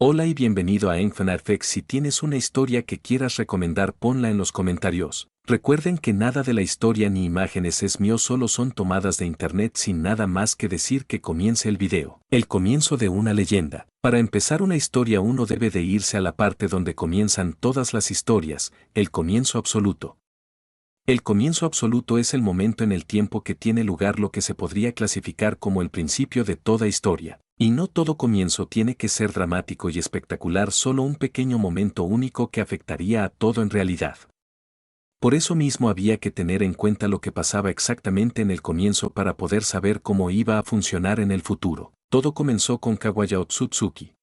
Hola y bienvenido a Enfnarfx. Si tienes una historia que quieras recomendar, ponla en los comentarios. Recuerden que nada de la historia ni imágenes es mío, solo son tomadas de internet. Sin nada más que decir, que comience el video. El comienzo de una leyenda. Para empezar una historia uno debe de irse a la parte donde comienzan todas las historias, el comienzo absoluto. El comienzo absoluto es el momento en el tiempo que tiene lugar lo que se podría clasificar como el principio de toda historia. Y no todo comienzo tiene que ser dramático y espectacular, solo un pequeño momento único que afectaría a todo en realidad. Por eso mismo había que tener en cuenta lo que pasaba exactamente en el comienzo para poder saber cómo iba a funcionar en el futuro. Todo comenzó con Kawaya Otsutsuki,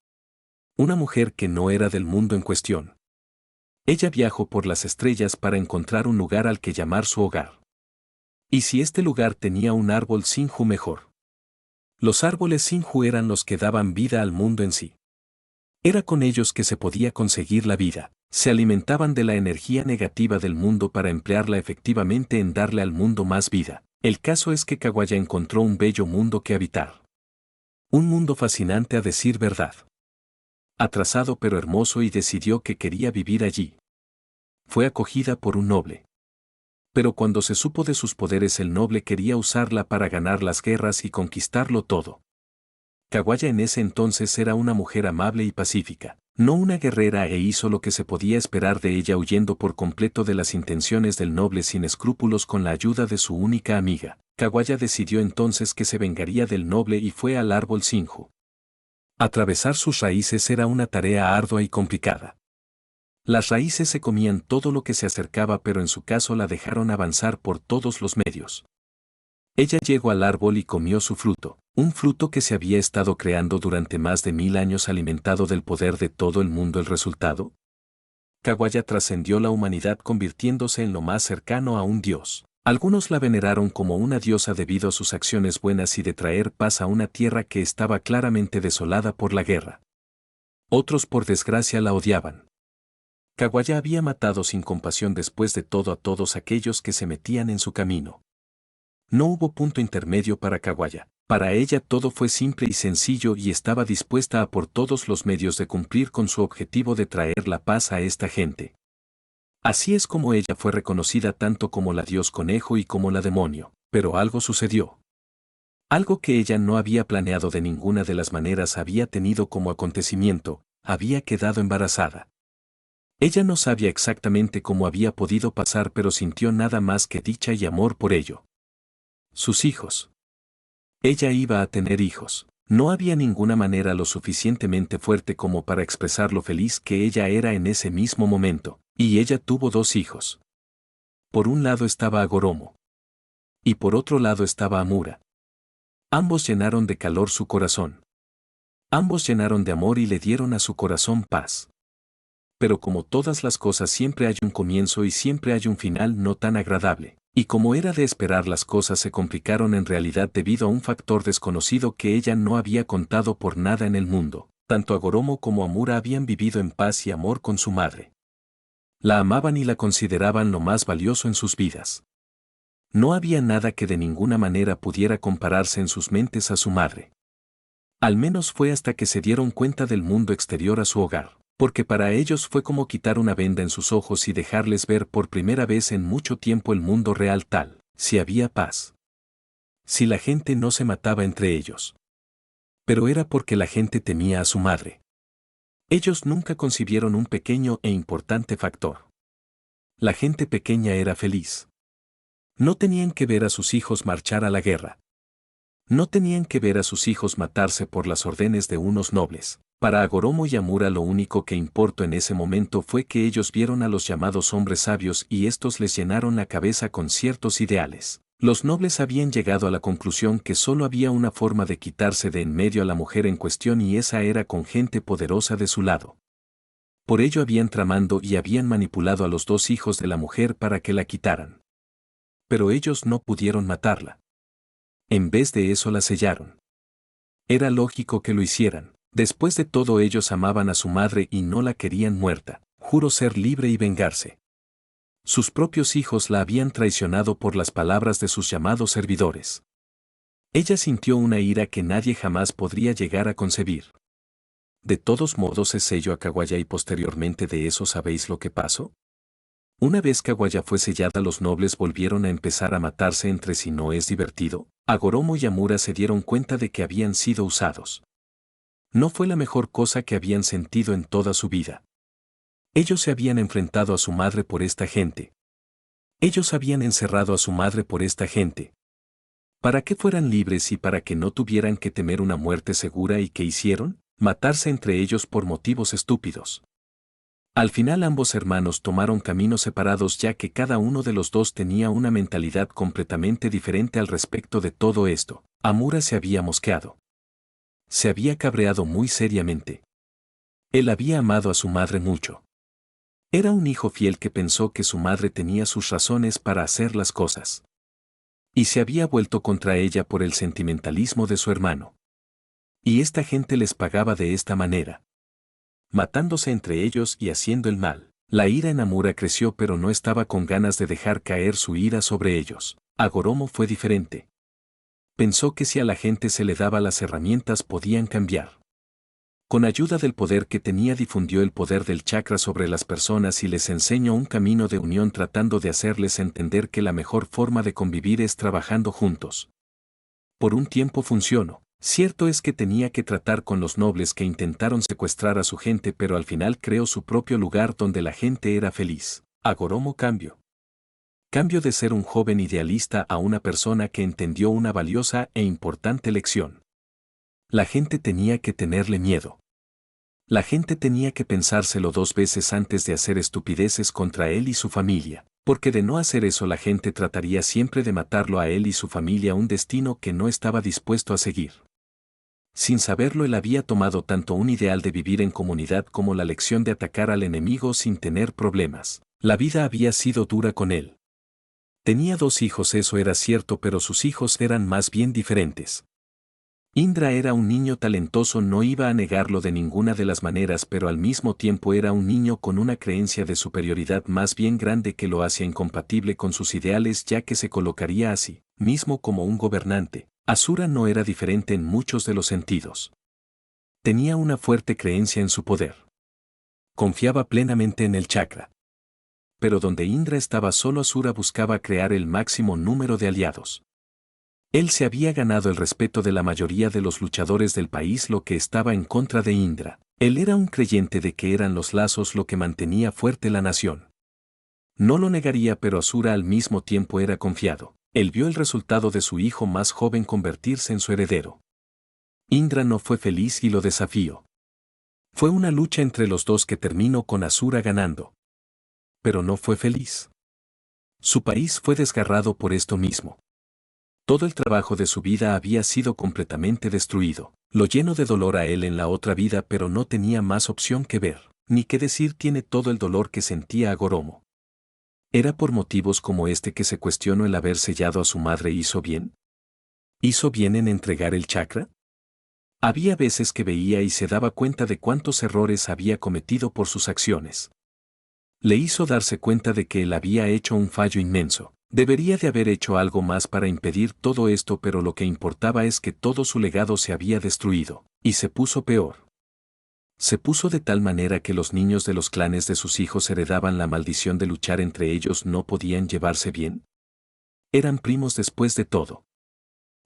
una mujer que no era del mundo en cuestión. Ella viajó por las estrellas para encontrar un lugar al que llamar su hogar. Y si este lugar tenía un árbol Sinju, mejor. Los árboles Sinju eran los que daban vida al mundo en sí. Era con ellos que se podía conseguir la vida. Se alimentaban de la energía negativa del mundo para emplearla efectivamente en darle al mundo más vida. El caso es que Kawaya encontró un bello mundo que habitar. Un mundo fascinante, a decir verdad. Atrasado pero hermoso, y decidió que quería vivir allí. Fue acogida por un noble. Pero cuando se supo de sus poderes, el noble quería usarla para ganar las guerras y conquistarlo todo. Kawaya en ese entonces era una mujer amable y pacífica, no una guerrera, e hizo lo que se podía esperar de ella, huyendo por completo de las intenciones del noble sin escrúpulos con la ayuda de su única amiga. Kawaya decidió entonces que se vengaría del noble y fue al árbol Sinju. Atravesar sus raíces era una tarea ardua y complicada. Las raíces se comían todo lo que se acercaba, pero en su caso la dejaron avanzar por todos los medios. Ella llegó al árbol y comió su fruto, un fruto que se había estado creando durante más de 1000 años, alimentado del poder de todo el mundo. El resultado: Kawaya trascendió la humanidad, convirtiéndose en lo más cercano a un dios. Algunos la veneraron como una diosa debido a sus acciones buenas y de traer paz a una tierra que estaba claramente desolada por la guerra. Otros, por desgracia, la odiaban. Kawaya había matado sin compasión después de todo a todos aquellos que se metían en su camino. No hubo punto intermedio para Kawaya. Para ella todo fue simple y sencillo, y estaba dispuesta a por todos los medios de cumplir con su objetivo de traer la paz a esta gente. Así es como ella fue reconocida tanto como la dios conejo y como la demonio. Pero algo sucedió. Algo que ella no había planeado de ninguna de las maneras había tenido como acontecimiento: había quedado embarazada. Ella no sabía exactamente cómo había podido pasar, pero sintió nada más que dicha y amor por ello. Sus hijos. Ella iba a tener hijos. No había ninguna manera lo suficientemente fuerte como para expresar lo feliz que ella era en ese mismo momento. Y ella tuvo 2 hijos. Por un lado estaba Agoromo. Y por otro lado estaba Amura. Ambos llenaron de calor su corazón. Ambos llenaron de amor y le dieron a su corazón paz. Pero como todas las cosas, siempre hay un comienzo y siempre hay un final no tan agradable. Y como era de esperar, las cosas se complicaron en realidad debido a un factor desconocido que ella no había contado por nada en el mundo. Tanto Agoromo como Amura habían vivido en paz y amor con su madre. La amaban y la consideraban lo más valioso en sus vidas. No había nada que de ninguna manera pudiera compararse en sus mentes a su madre. Al menos fue hasta que se dieron cuenta del mundo exterior a su hogar. Porque para ellos fue como quitar una venda en sus ojos y dejarles ver por primera vez en mucho tiempo el mundo real tal, si había paz. Si la gente no se mataba entre ellos. Pero era porque la gente temía a su madre. Ellos nunca concibieron un pequeño e importante factor. La gente pequeña era feliz. No tenían que ver a sus hijos marchar a la guerra. No tenían que ver a sus hijos matarse por las órdenes de unos nobles. Para Agoromo y Amura lo único que importó en ese momento fue que ellos vieron a los llamados hombres sabios y estos les llenaron la cabeza con ciertos ideales. Los nobles habían llegado a la conclusión que solo había una forma de quitarse de en medio a la mujer en cuestión, y esa era con gente poderosa de su lado. Por ello habían tramado y habían manipulado a los 2 hijos de la mujer para que la quitaran. Pero ellos no pudieron matarla. En vez de eso la sellaron. Era lógico que lo hicieran. Después de todo, ellos amaban a su madre y no la querían muerta. Juró ser libre y vengarse. Sus propios hijos la habían traicionado por las palabras de sus llamados servidores. Ella sintió una ira que nadie jamás podría llegar a concebir. De todos modos es selló a Kawaya y posteriormente de eso ¿sabéis lo que pasó? Una vez Kawaya fue sellada los nobles volvieron a empezar a matarse entre sí. ¿No es divertido? Agoromo y Amura se dieron cuenta de que habían sido usados. No fue la mejor cosa que habían sentido en toda su vida. Ellos se habían enfrentado a su madre por esta gente. Ellos habían encerrado a su madre por esta gente. Para que fueran libres y para que no tuvieran que temer una muerte segura. ¿Y qué hicieron? Matarse entre ellos por motivos estúpidos. Al final ambos hermanos tomaron caminos separados ya que cada uno de los dos tenía una mentalidad completamente diferente al respecto de todo esto. Amura se había mosqueado. Se había cabreado muy seriamente. Él había amado a su madre mucho. Era un hijo fiel que pensó que su madre tenía sus razones para hacer las cosas. Y se había vuelto contra ella por el sentimentalismo de su hermano. Y esta gente les pagaba de esta manera, matándose entre ellos y haciendo el mal. La ira en Amura creció pero no estaba con ganas de dejar caer su ira sobre ellos. Agoromo fue diferente. Pensó que si a la gente se le daba las herramientas podían cambiar. Con ayuda del poder que tenía difundió el poder del chakra sobre las personas y les enseñó un camino de unión tratando de hacerles entender que la mejor forma de convivir es trabajando juntos. Por un tiempo funcionó. Cierto es que tenía que tratar con los nobles que intentaron secuestrar a su gente pero al final creó su propio lugar donde la gente era feliz. Agoromo cambió. Cambio de ser un joven idealista a una persona que entendió una valiosa e importante lección. La gente tenía que tenerle miedo. La gente tenía que pensárselo 2 veces antes de hacer estupideces contra él y su familia, porque de no hacer eso la gente trataría siempre de matarlo a él y su familia, un destino que no estaba dispuesto a seguir. Sin saberlo él había tomado tanto un ideal de vivir en comunidad como la lección de atacar al enemigo sin tener problemas. La vida había sido dura con él. Tenía 2 hijos, eso era cierto, pero sus hijos eran más bien diferentes. Indra era un niño talentoso, no iba a negarlo de ninguna de las maneras, pero al mismo tiempo era un niño con una creencia de superioridad más bien grande que lo hacía incompatible con sus ideales, ya que se colocaría a sí mismo como un gobernante. Asura no era diferente en muchos de los sentidos. Tenía una fuerte creencia en su poder. Confiaba plenamente en el chakra. Pero donde Indra estaba solo, Asura buscaba crear el máximo número de aliados. Él se había ganado el respeto de la mayoría de los luchadores del país, lo que estaba en contra de Indra. Él era un creyente de que eran los lazos lo que mantenía fuerte la nación. No lo negaría, pero Asura al mismo tiempo era confiado. Él vio el resultado de su hijo más joven convertirse en su heredero. Indra no fue feliz y lo desafió. Fue una lucha entre los dos que terminó con Asura ganando. Pero no fue feliz. Su país fue desgarrado por esto mismo. Todo el trabajo de su vida había sido completamente destruido. Lo llenó de dolor a él en la otra vida, pero no tenía más opción que ver, ni que decir tiene todo el dolor que sentía Agoromo. ¿Era por motivos como este que se cuestionó el haber sellado a su madre? ¿Hizo bien? ¿Hizo bien en entregar el chakra? Había veces que veía y se daba cuenta de cuántos errores había cometido por sus acciones. Le hizo darse cuenta de que él había hecho un fallo inmenso. Debería de haber hecho algo más para impedir todo esto, pero lo que importaba es que todo su legado se había destruido, y se puso peor. Se puso de tal manera que los niños de los clanes de sus hijos heredaban la maldición de luchar entre ellos, no podían llevarse bien. Eran primos después de todo.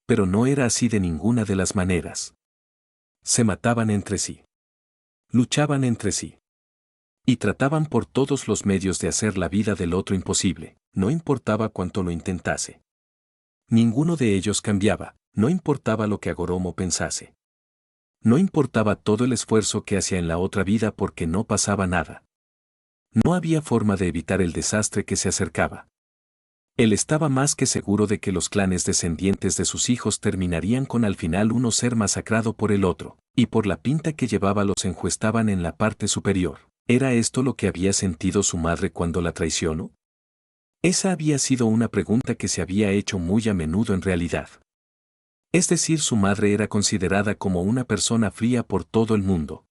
Pero no era así de ninguna de las maneras. Se mataban entre sí. Luchaban entre sí. Y trataban por todos los medios de hacer la vida del otro imposible, no importaba cuánto lo intentase. Ninguno de ellos cambiaba, no importaba lo que Agoromo pensase. No importaba todo el esfuerzo que hacía en la otra vida porque no pasaba nada. No había forma de evitar el desastre que se acercaba. Él estaba más que seguro de que los clanes descendientes de sus hijos terminarían con al final uno ser masacrado por el otro, y por la pinta que llevaba los enjuestaban en la parte superior. ¿Era esto lo que había sentido su madre cuando la traicionó? Esa había sido una pregunta que se había hecho muy a menudo en realidad. Es decir, su madre era considerada como una persona fría por todo el mundo.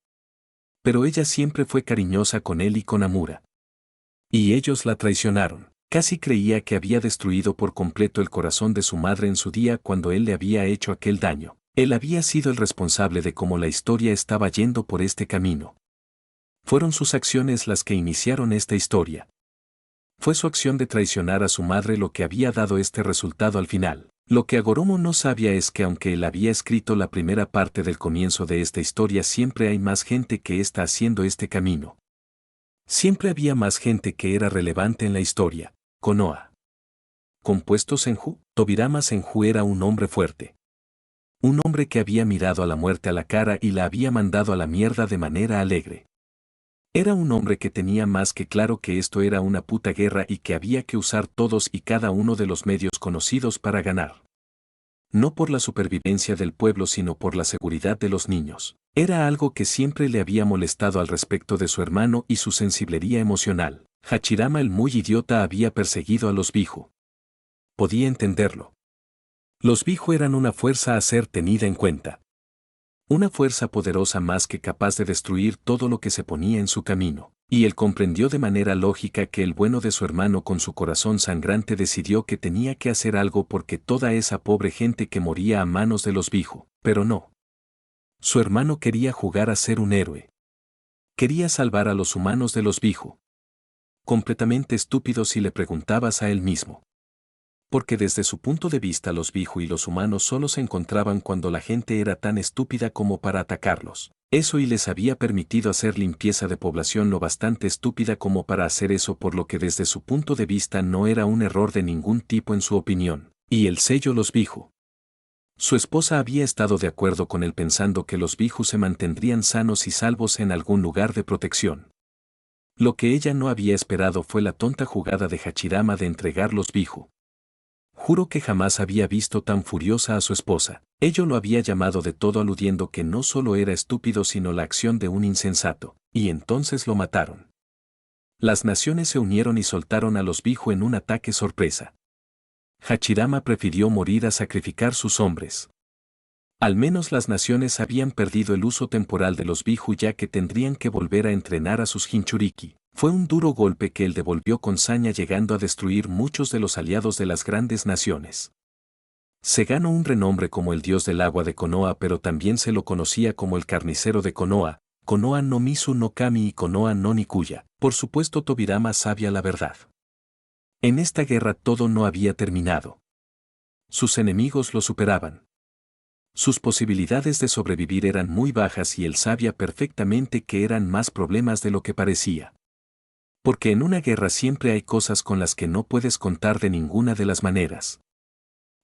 Pero ella siempre fue cariñosa con él y con Amura. Y ellos la traicionaron. Casi creía que había destruido por completo el corazón de su madre en su día cuando él le había hecho aquel daño. Él había sido el responsable de cómo la historia estaba yendo por este camino. Fueron sus acciones las que iniciaron esta historia. Fue su acción de traicionar a su madre lo que había dado este resultado al final. Lo que Agoromo no sabía es que aunque él había escrito la primera parte del comienzo de esta historia, siempre hay más gente que está haciendo este camino. Siempre había más gente que era relevante en la historia. Konoha. Compuesto Senju, Tobirama Senju era un hombre fuerte. Un hombre que había mirado a la muerte a la cara y la había mandado a la mierda de manera alegre. Era un hombre que tenía más que claro que esto era una puta guerra y que había que usar todos y cada uno de los medios conocidos para ganar. No por la supervivencia del pueblo sino por la seguridad de los niños. Era algo que siempre le había molestado al respecto de su hermano y su sensiblería emocional. Hachirama el muy idiota había perseguido a los Biju. Podía entenderlo. Los Biju eran una fuerza a ser tenida en cuenta. Una fuerza poderosa más que capaz de destruir todo lo que se ponía en su camino. Y él comprendió de manera lógica que el bueno de su hermano con su corazón sangrante decidió que tenía que hacer algo porque toda esa pobre gente que moría a manos de los Biju, pero no. Su hermano quería jugar a ser un héroe. Quería salvar a los humanos de los Biju. Completamente estúpido si le preguntabas a él mismo. Porque desde su punto de vista los Biju y los humanos solo se encontraban cuando la gente era tan estúpida como para atacarlos. Eso y les había permitido hacer limpieza de población lo bastante estúpida como para hacer eso, por lo que desde su punto de vista no era un error de ningún tipo en su opinión. Y el sello los Biju. Su esposa había estado de acuerdo con él pensando que los Biju se mantendrían sanos y salvos en algún lugar de protección. Lo que ella no había esperado fue la tonta jugada de Hachirama de entregar los Biju. Juro que jamás había visto tan furiosa a su esposa. Ello lo había llamado de todo aludiendo que no solo era estúpido sino la acción de un insensato, y entonces lo mataron. Las naciones se unieron y soltaron a los Biju en un ataque sorpresa. Hachirama prefirió morir a sacrificar sus hombres. Al menos las naciones habían perdido el uso temporal de los Biju ya que tendrían que volver a entrenar a sus Jinchuriki. Fue un duro golpe que él devolvió con saña llegando a destruir muchos de los aliados de las grandes naciones. Se ganó un renombre como el dios del agua de Konoha, pero también se lo conocía como el carnicero de Konoha, Konoha no Mizu no Kami y Konoha no Nikuya. Por supuesto Tobirama sabía la verdad. En esta guerra todo no había terminado. Sus enemigos lo superaban. Sus posibilidades de sobrevivir eran muy bajas y él sabía perfectamente que eran más problemas de lo que parecía. Porque en una guerra siempre hay cosas con las que no puedes contar de ninguna de las maneras.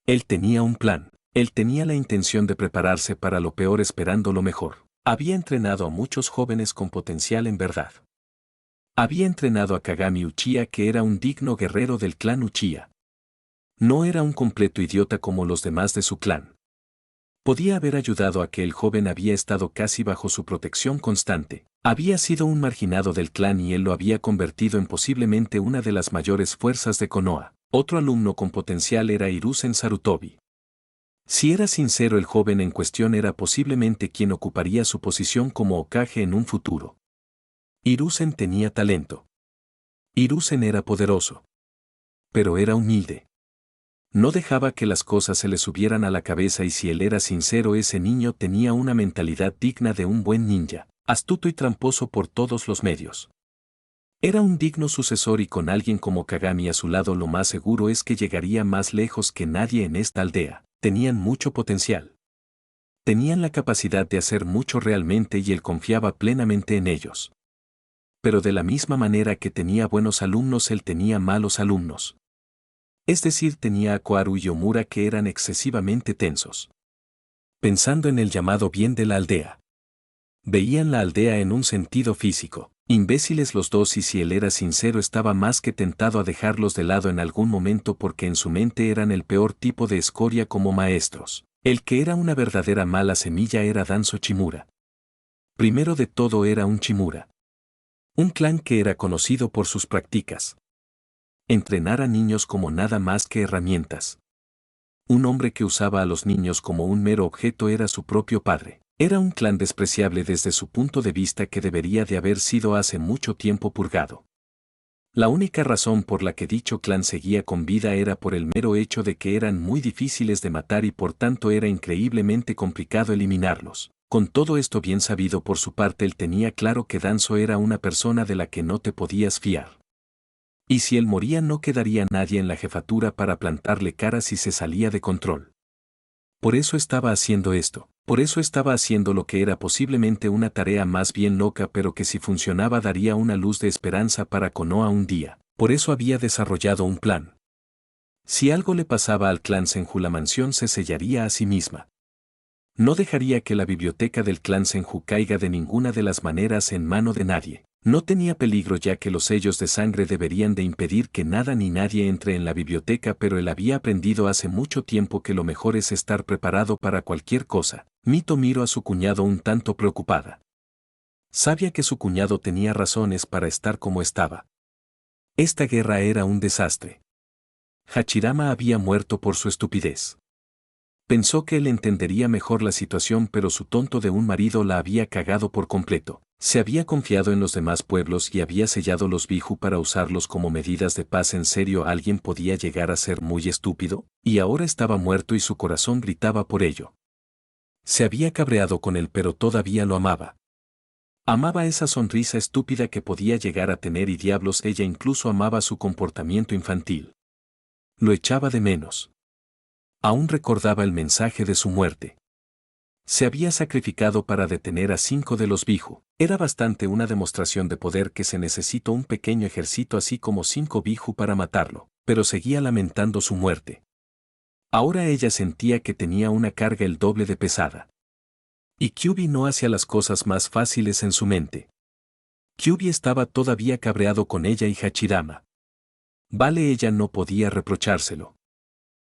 Él tenía un plan. Él tenía la intención de prepararse para lo peor esperando lo mejor. Había entrenado a muchos jóvenes con potencial en verdad. Había entrenado a Kagami Uchiha, que era un digno guerrero del clan Uchiha. No era un completo idiota como los demás de su clan. Podía haber ayudado a que el joven había estado casi bajo su protección constante. Había sido un marginado del clan y él lo había convertido en posiblemente una de las mayores fuerzas de Konoha. Otro alumno con potencial era Hiruzen Sarutobi. Si era sincero, el joven en cuestión era posiblemente quien ocuparía su posición como Hokage en un futuro. Hiruzen tenía talento. Hiruzen era poderoso. Pero era humilde. No dejaba que las cosas se le subieran a la cabeza, y si él era sincero, ese niño tenía una mentalidad digna de un buen ninja, astuto y tramposo por todos los medios. Era un digno sucesor y con alguien como Kagami a su lado lo más seguro es que llegaría más lejos que nadie en esta aldea. Tenían mucho potencial. Tenían la capacidad de hacer mucho realmente y él confiaba plenamente en ellos. Pero de la misma manera que tenía buenos alumnos, él tenía malos alumnos. Es decir, tenía a Koharu y Omura que eran excesivamente tensos. Pensando en el llamado bien de la aldea. Veían la aldea en un sentido físico. Imbéciles los dos, y si él era sincero estaba más que tentado a dejarlos de lado en algún momento porque en su mente eran el peor tipo de escoria como maestros. El que era una verdadera mala semilla era Danzo Chimura. Primero de todo era un Chimura. Un clan que era conocido por sus prácticas. Entrenar a niños como nada más que herramientas. Un hombre que usaba a los niños como un mero objeto era su propio padre. Era un clan despreciable desde su punto de vista que debería de haber sido hace mucho tiempo purgado. La única razón por la que dicho clan seguía con vida era por el mero hecho de que eran muy difíciles de matar y por tanto era increíblemente complicado eliminarlos. Con todo esto bien sabido por su parte, él tenía claro que Danzo era una persona de la que no te podías fiar. Y si él moría no quedaría nadie en la jefatura para plantarle cara si se salía de control. Por eso estaba haciendo esto, por eso estaba haciendo lo que era posiblemente una tarea más bien loca pero que si funcionaba daría una luz de esperanza para Konoha un día, por eso había desarrollado un plan. Si algo le pasaba al clan Senju, la mansión se sellaría a sí misma. No dejaría que la biblioteca del clan Senju caiga de ninguna de las maneras en mano de nadie. No tenía peligro ya que los sellos de sangre deberían de impedir que nada ni nadie entre en la biblioteca, pero él había aprendido hace mucho tiempo que lo mejor es estar preparado para cualquier cosa. Mito miró a su cuñado un tanto preocupada. Sabía que su cuñado tenía razones para estar como estaba. Esta guerra era un desastre. Hachirama había muerto por su estupidez. Pensó que él entendería mejor la situación, pero su tonto de un marido la había cagado por completo. Se había confiado en los demás pueblos y había sellado los Biju para usarlos como medidas de paz. ¿En serio alguien podía llegar a ser muy estúpido? Y ahora estaba muerto y su corazón gritaba por ello. Se había cabreado con él, pero todavía lo amaba. Amaba esa sonrisa estúpida que podía llegar a tener y diablos, ella incluso amaba su comportamiento infantil. Lo echaba de menos. Aún recordaba el mensaje de su muerte. Se había sacrificado para detener a 5 de los Biju. Era bastante una demostración de poder que se necesitó un pequeño ejército así como 5 Biju para matarlo, pero seguía lamentando su muerte. Ahora ella sentía que tenía una carga el doble de pesada. Y Kyuubi no hacía las cosas más fáciles en su mente. Kyuubi estaba todavía cabreado con ella y Hachirama. Vale, ella no podía reprochárselo.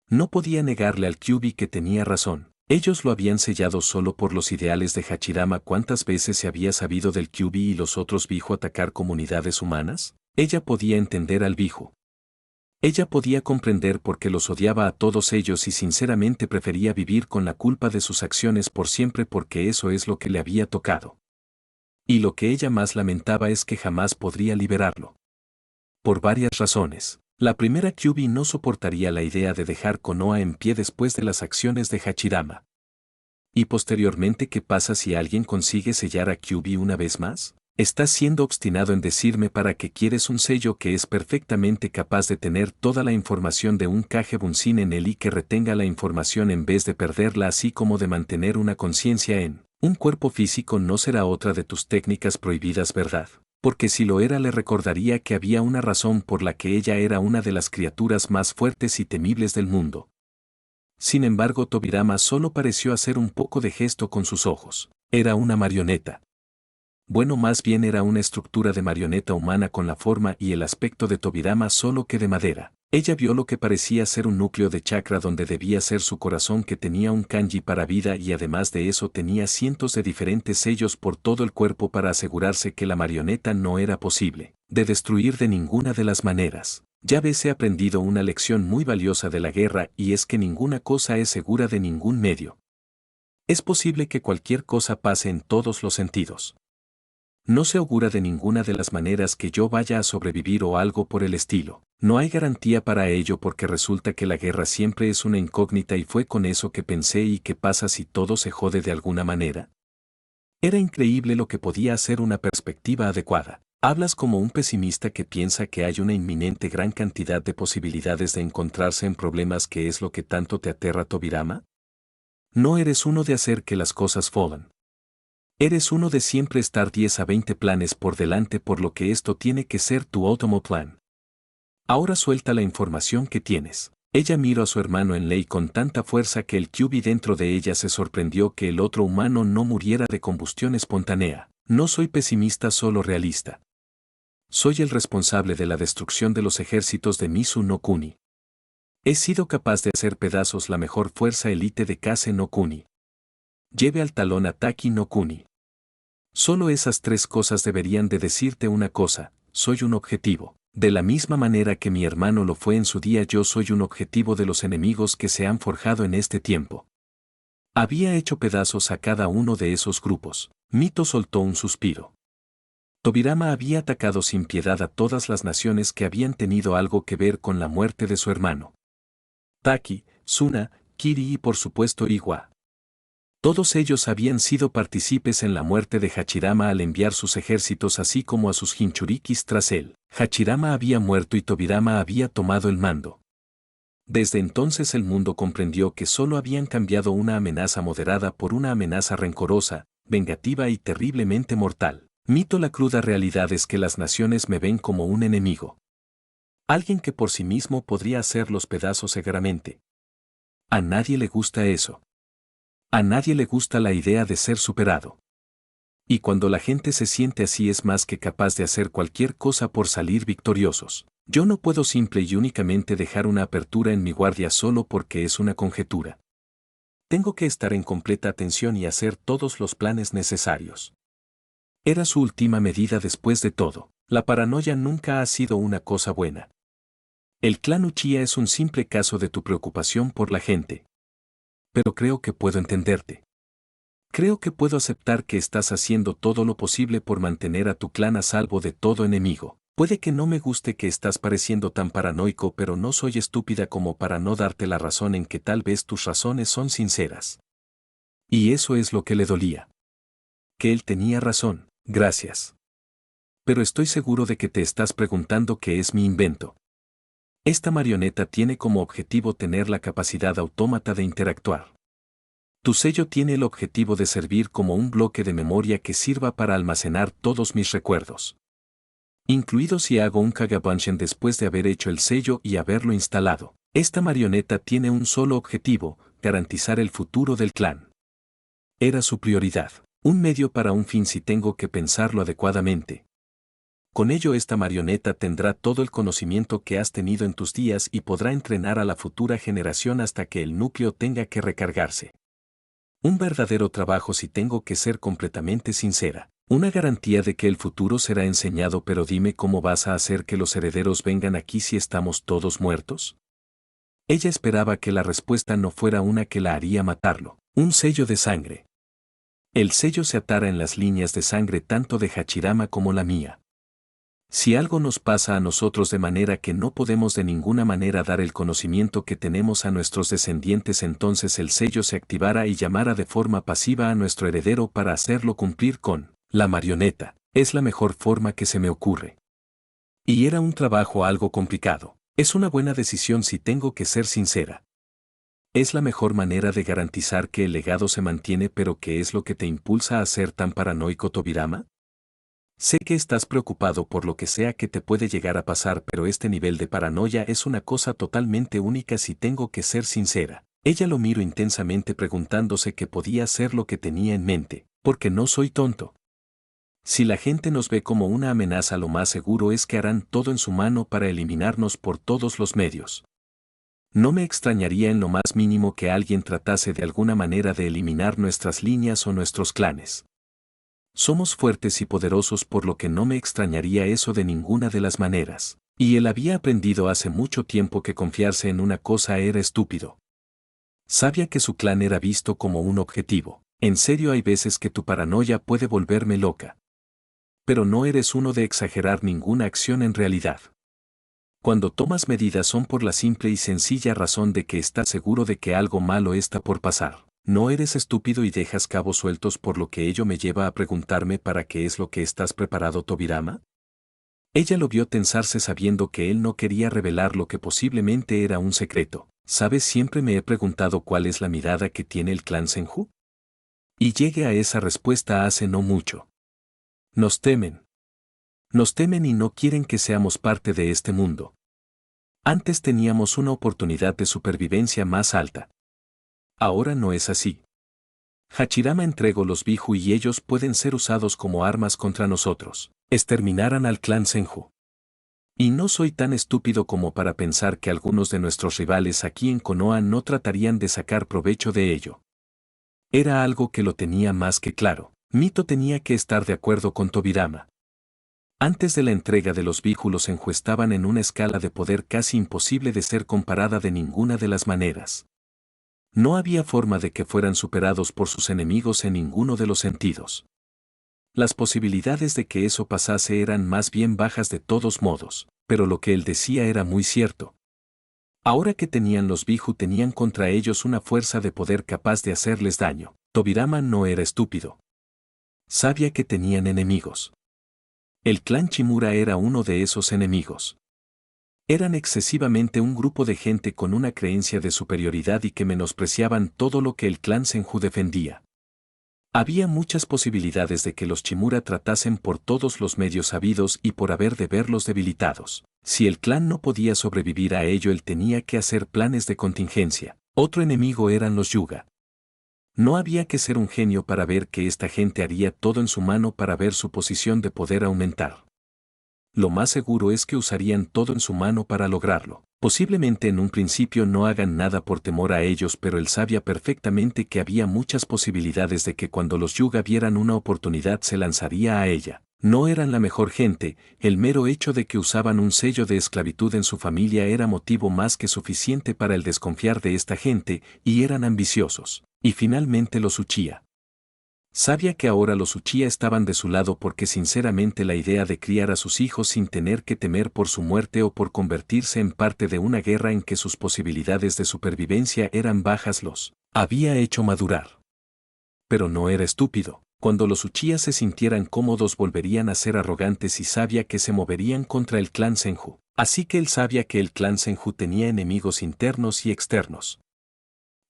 No podía negarle al Kyuubi que tenía razón. Ellos lo habían sellado solo por los ideales de Hachirama. ¿Cuántas veces se había sabido del Kyuubi y los otros Biju atacar comunidades humanas? Ella podía entender al Biju. Ella podía comprender por qué los odiaba a todos ellos y sinceramente prefería vivir con la culpa de sus acciones por siempre, porque eso es lo que le había tocado. Y lo que ella más lamentaba es que jamás podría liberarlo. Por varias razones. La primera, Kyuubi no soportaría la idea de dejar Konoha en pie después de las acciones de Hachirama. Y posteriormente, ¿qué pasa si alguien consigue sellar a Kyuubi una vez más? Estás siendo obstinado en decirme para qué quieres un sello que es perfectamente capaz de tener toda la información de un Kage Bunshin en él y que retenga la información en vez de perderla, así como de mantener una conciencia en un cuerpo físico. No será otra de tus técnicas prohibidas, ¿verdad? Porque si lo era, le recordaría que había una razón por la que ella era una de las criaturas más fuertes y temibles del mundo. Sin embargo, Tobirama solo pareció hacer un poco de gesto con sus ojos. Era una marioneta. Bueno, más bien era una estructura de marioneta humana con la forma y el aspecto de Tobirama, solo que de madera. Ella vio lo que parecía ser un núcleo de chakra donde debía ser su corazón, que tenía un kanji para vida, y además de eso tenía cientos de diferentes sellos por todo el cuerpo para asegurarse que la marioneta no era posible de destruir de ninguna de las maneras. Ya ves, he aprendido una lección muy valiosa de la guerra, y es que ninguna cosa es segura de ningún medio. Es posible que cualquier cosa pase en todos los sentidos. No se augura de ninguna de las maneras que yo vaya a sobrevivir o algo por el estilo. No hay garantía para ello, porque resulta que la guerra siempre es una incógnita, y fue con eso que pensé. ¿Y qué pasa si todo se jode de alguna manera? Era increíble lo que podía hacer una perspectiva adecuada. Hablas como un pesimista que piensa que hay una inminente gran cantidad de posibilidades de encontrarse en problemas. ¿Qué es lo que tanto te aterra, Tobirama? No eres uno de hacer que las cosas fodan. Eres uno de siempre estar 10 a 20 planes por delante, por lo que esto tiene que ser tu último plan. Ahora suelta la información que tienes. Ella miró a su hermano en ley con tanta fuerza que el Kyuubi dentro de ella se sorprendió que el otro humano no muriera de combustión espontánea. No soy pesimista, solo realista. Soy el responsable de la destrucción de los ejércitos de Mizu no Kuni. He sido capaz de hacer pedazos la mejor fuerza élite de Kase no Kuni. Lleve al talón a Taki no Kuni. Solo esas 3 cosas deberían de decirte una cosa: soy un objetivo. De la misma manera que mi hermano lo fue en su día, yo soy un objetivo de los enemigos que se han forjado en este tiempo. Había hecho pedazos a cada uno de esos grupos. Mito soltó un suspiro. Tobirama había atacado sin piedad a todas las naciones que habían tenido algo que ver con la muerte de su hermano. Taki, Suna, Kiri y por supuesto Iwa. Todos ellos habían sido partícipes en la muerte de Hachirama al enviar sus ejércitos así como a sus Jinchurikis tras él. Hachirama había muerto y Tobirama había tomado el mando. Desde entonces el mundo comprendió que solo habían cambiado una amenaza moderada por una amenaza rencorosa, vengativa y terriblemente mortal. Mito: la cruda realidad es que las naciones me ven como un enemigo. Alguien que por sí mismo podría hacerlos pedazos severamente. A nadie le gusta eso. A nadie le gusta la idea de ser superado. Y cuando la gente se siente así es más que capaz de hacer cualquier cosa por salir victoriosos. Yo no puedo simple y únicamente dejar una apertura en mi guardia solo porque es una conjetura. Tengo que estar en completa atención y hacer todos los planes necesarios. Era su última medida después de todo. La paranoia nunca ha sido una cosa buena. El clan Uchiha es un simple caso de tu preocupación por la gente. Pero creo que puedo entenderte. Creo que puedo aceptar que estás haciendo todo lo posible por mantener a tu clan a salvo de todo enemigo. Puede que no me guste que estás pareciendo tan paranoico, pero no soy estúpida como para no darte la razón en que tal vez tus razones son sinceras. Y eso es lo que le dolía. Que él tenía razón, gracias. Pero estoy seguro de que te estás preguntando qué es mi invento. Esta marioneta tiene como objetivo tener la capacidad autómata de interactuar. Tu sello tiene el objetivo de servir como un bloque de memoria que sirva para almacenar todos mis recuerdos. Incluido si hago un Kagabanshin después de haber hecho el sello y haberlo instalado. Esta marioneta tiene un solo objetivo: garantizar el futuro del clan. Era su prioridad. Un medio para un fin si tengo que pensarlo adecuadamente. Con ello esta marioneta tendrá todo el conocimiento que has tenido en tus días y podrá entrenar a la futura generación hasta que el núcleo tenga que recargarse. Un verdadero trabajo si tengo que ser completamente sincera. Una garantía de que el futuro será enseñado, pero dime cómo vas a hacer que los herederos vengan aquí si estamos todos muertos. Ella esperaba que la respuesta no fuera una que la haría matarlo. Un sello de sangre. El sello se atara en las líneas de sangre tanto de Hachirama como la mía. Si algo nos pasa a nosotros de manera que no podemos de ninguna manera dar el conocimiento que tenemos a nuestros descendientes, entonces el sello se activará y llamará de forma pasiva a nuestro heredero para hacerlo cumplir con la marioneta. Es la mejor forma que se me ocurre. Y era un trabajo algo complicado. Es una buena decisión si tengo que ser sincera. Es la mejor manera de garantizar que el legado se mantiene, pero ¿qué es lo que te impulsa a ser tan paranoico, Tobirama? Sé que estás preocupado por lo que sea que te puede llegar a pasar, pero este nivel de paranoia es una cosa totalmente única si tengo que ser sincera. Ella lo miró intensamente preguntándose qué podía ser lo que tenía en mente, porque no soy tonto. Si la gente nos ve como una amenaza, lo más seguro es que harán todo en su mano para eliminarnos por todos los medios. No me extrañaría en lo más mínimo que alguien tratase de alguna manera de eliminar nuestras líneas o nuestros clanes. Somos fuertes y poderosos, por lo que no me extrañaría eso de ninguna de las maneras. Y él había aprendido hace mucho tiempo que confiarse en una cosa era estúpido. Sabía que su clan era visto como un objetivo. En serio, hay veces que tu paranoia puede volverme loca. Pero no eres uno de exagerar ninguna acción en realidad. Cuando tomas medidas son por la simple y sencilla razón de que estás seguro de que algo malo está por pasar. No eres estúpido y dejas cabos sueltos, por lo que ello me lleva a preguntarme ¿para qué es lo que estás preparado, Tobirama? Ella lo vio tensarse sabiendo que él no quería revelar lo que posiblemente era un secreto. ¿Sabes? Siempre me he preguntado cuál es la mirada que tiene el clan Senju. Y llegué a esa respuesta hace no mucho. Nos temen. Nos temen y no quieren que seamos parte de este mundo. Antes teníamos una oportunidad de supervivencia más alta. Ahora no es así. Hachirama entregó los Biju y ellos pueden ser usados como armas contra nosotros. Exterminarán al clan Senju. Y no soy tan estúpido como para pensar que algunos de nuestros rivales aquí en Konoha no tratarían de sacar provecho de ello. Era algo que lo tenía más que claro. Mito tenía que estar de acuerdo con Tobirama. Antes de la entrega de los Biju, los Senju estaban en una escala de poder casi imposible de ser comparada de ninguna de las maneras. No había forma de que fueran superados por sus enemigos en ninguno de los sentidos. Las posibilidades de que eso pasase eran más bien bajas de todos modos, pero lo que él decía era muy cierto. Ahora que tenían los Biju tenían contra ellos una fuerza de poder capaz de hacerles daño. Tobirama no era estúpido. Sabía que tenían enemigos. El clan Chimura era uno de esos enemigos. Eran excesivamente un grupo de gente con una creencia de superioridad y que menospreciaban todo lo que el clan Senju defendía. Había muchas posibilidades de que los Chimura tratasen por todos los medios habidos y por haber de verlos debilitados. Si el clan no podía sobrevivir a ello, él tenía que hacer planes de contingencia. Otro enemigo eran los Yuga. No había que ser un genio para ver que esta gente haría todo en su mano para ver su posición de poder aumentar. Lo más seguro es que usarían todo en su mano para lograrlo. Posiblemente en un principio no hagan nada por temor a ellos, pero él sabía perfectamente que había muchas posibilidades de que cuando los Yuga vieran una oportunidad se lanzaría a ella. No eran la mejor gente, el mero hecho de que usaban un sello de esclavitud en su familia era motivo más que suficiente para el desconfiar de esta gente, y eran ambiciosos. Y finalmente los Uchiha. Sabía que ahora los Uchiha estaban de su lado porque sinceramente la idea de criar a sus hijos sin tener que temer por su muerte o por convertirse en parte de una guerra en que sus posibilidades de supervivencia eran bajas los había hecho madurar. Pero no era estúpido. Cuando los Uchiha se sintieran cómodos volverían a ser arrogantes y sabía que se moverían contra el clan Senju. Así que él sabía que el clan Senju tenía enemigos internos y externos.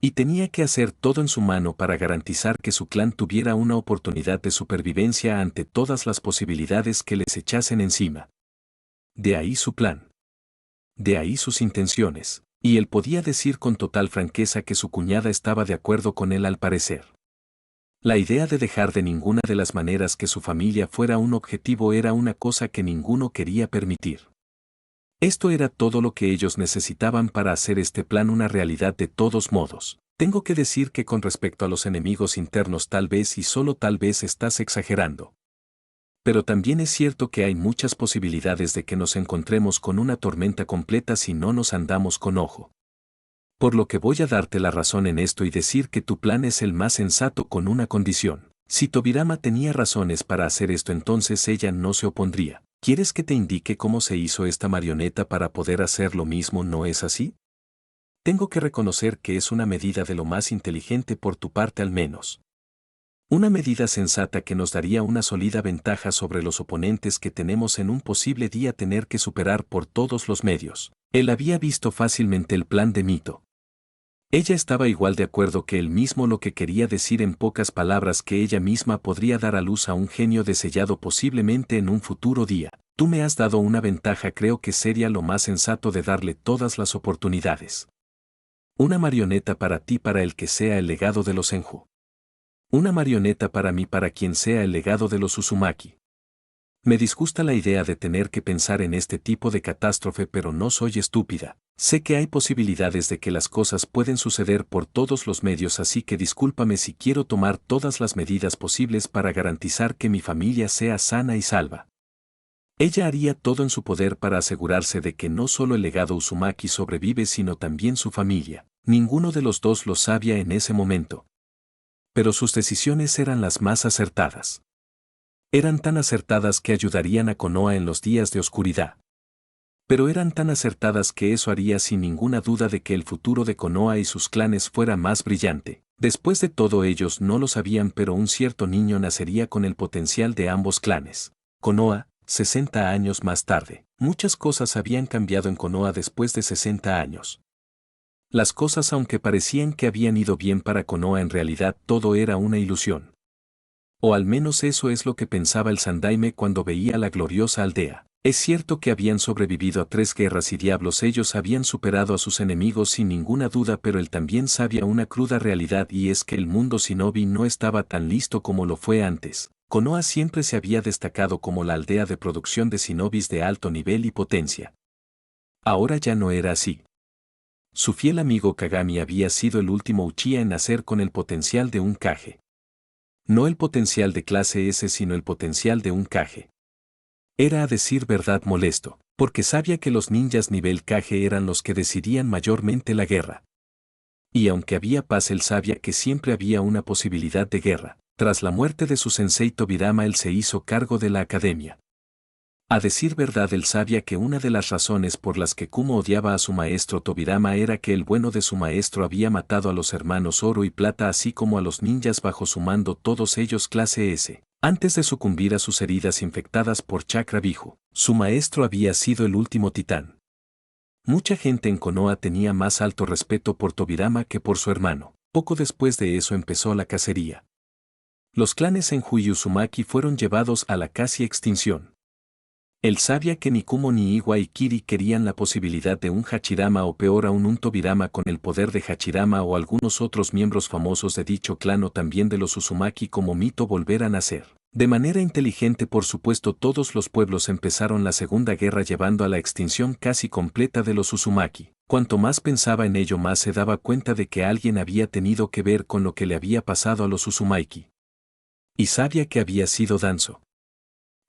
Y tenía que hacer todo en su mano para garantizar que su clan tuviera una oportunidad de supervivencia ante todas las posibilidades que les echasen encima. De ahí su plan. De ahí sus intenciones. Y él podía decir con total franqueza que su cuñada estaba de acuerdo con él al parecer. La idea de dejar de ninguna de las maneras que su familia fuera un objetivo era una cosa que ninguno quería permitir. Esto era todo lo que ellos necesitaban para hacer este plan una realidad de todos modos. Tengo que decir que con respecto a los enemigos internos tal vez y solo tal vez estás exagerando. Pero también es cierto que hay muchas posibilidades de que nos encontremos con una tormenta completa si no nos andamos con ojo. Por lo que voy a darte la razón en esto y decir que tu plan es el más sensato con una condición. Si Tobirama tenía razones para hacer esto, entonces ella no se opondría. ¿Quieres que te indique cómo se hizo esta marioneta para poder hacer lo mismo, no es así? Tengo que reconocer que es una medida de lo más inteligente por tu parte al menos. Una medida sensata que nos daría una sólida ventaja sobre los oponentes que tenemos en un posible día tener que superar por todos los medios. Él había visto fácilmente el plan de Mito. Ella estaba igual de acuerdo que él mismo, lo que quería decir en pocas palabras que ella misma podría dar a luz a un genio desellado posiblemente en un futuro día. Tú me has dado una ventaja, creo que sería lo más sensato de darle todas las oportunidades. Una marioneta para ti para el que sea el legado de los Senju. Una marioneta para mí para quien sea el legado de los Uzumaki. Me disgusta la idea de tener que pensar en este tipo de catástrofe, pero no soy estúpida. Sé que hay posibilidades de que las cosas pueden suceder por todos los medios, así que discúlpame si quiero tomar todas las medidas posibles para garantizar que mi familia sea sana y salva. Ella haría todo en su poder para asegurarse de que no solo el legado Uzumaki sobrevive, sino también su familia. Ninguno de los dos lo sabía en ese momento. Pero sus decisiones eran las más acertadas. Eran tan acertadas que ayudarían a Konoha en los días de oscuridad. Pero eran tan acertadas que eso haría sin ninguna duda de que el futuro de Konoha y sus clanes fuera más brillante. Después de todo, ellos no lo sabían, pero un cierto niño nacería con el potencial de ambos clanes. Konoha, 60 años más tarde. Muchas cosas habían cambiado en Konoha después de 60 años. Las cosas, aunque parecían que habían ido bien para Konoha, en realidad todo era una ilusión. O al menos eso es lo que pensaba el Sandaime cuando veía la gloriosa aldea. Es cierto que habían sobrevivido a 3 guerras y diablos, ellos habían superado a sus enemigos sin ninguna duda, pero él también sabía una cruda realidad, y es que el mundo shinobi no estaba tan listo como lo fue antes. Konoha siempre se había destacado como la aldea de producción de shinobis de alto nivel y potencia. Ahora ya no era así. Su fiel amigo Kagami había sido el último Uchiha en nacer con el potencial de un Kage. No el potencial de clase S, sino el potencial de un Kage. Era, a decir verdad, molesto, porque sabía que los ninjas nivel Kage eran los que decidían mayormente la guerra. Y aunque había paz, él sabía que siempre había una posibilidad de guerra. Tras la muerte de su sensei Tobirama, él se hizo cargo de la academia. A decir verdad, él sabía que una de las razones por las que Kumo odiaba a su maestro Tobirama era que el bueno de su maestro había matado a los hermanos Oro y Plata así como a los ninjas bajo su mando, todos ellos clase S. Antes de sucumbir a sus heridas infectadas por Chakra Biju, su maestro había sido el último titán. Mucha gente en Konoha tenía más alto respeto por Tobirama que por su hermano. Poco después de eso empezó la cacería. Los clanes Senju y Uzumaki fueron llevados a la casi extinción. Él sabía que ni Kumo ni Iwa y Kiri querían la posibilidad de un Hachirama o peor aún un Tobirama con el poder de Hachirama o algunos otros miembros famosos de dicho clan o también de los Uzumaki como mito volver a nacer. De manera inteligente, por supuesto, todos los pueblos empezaron la Segunda Guerra llevando a la extinción casi completa de los Uzumaki. Cuanto más pensaba en ello, más se daba cuenta de que alguien había tenido que ver con lo que le había pasado a los Uzumaki. Y sabía que había sido Danzo.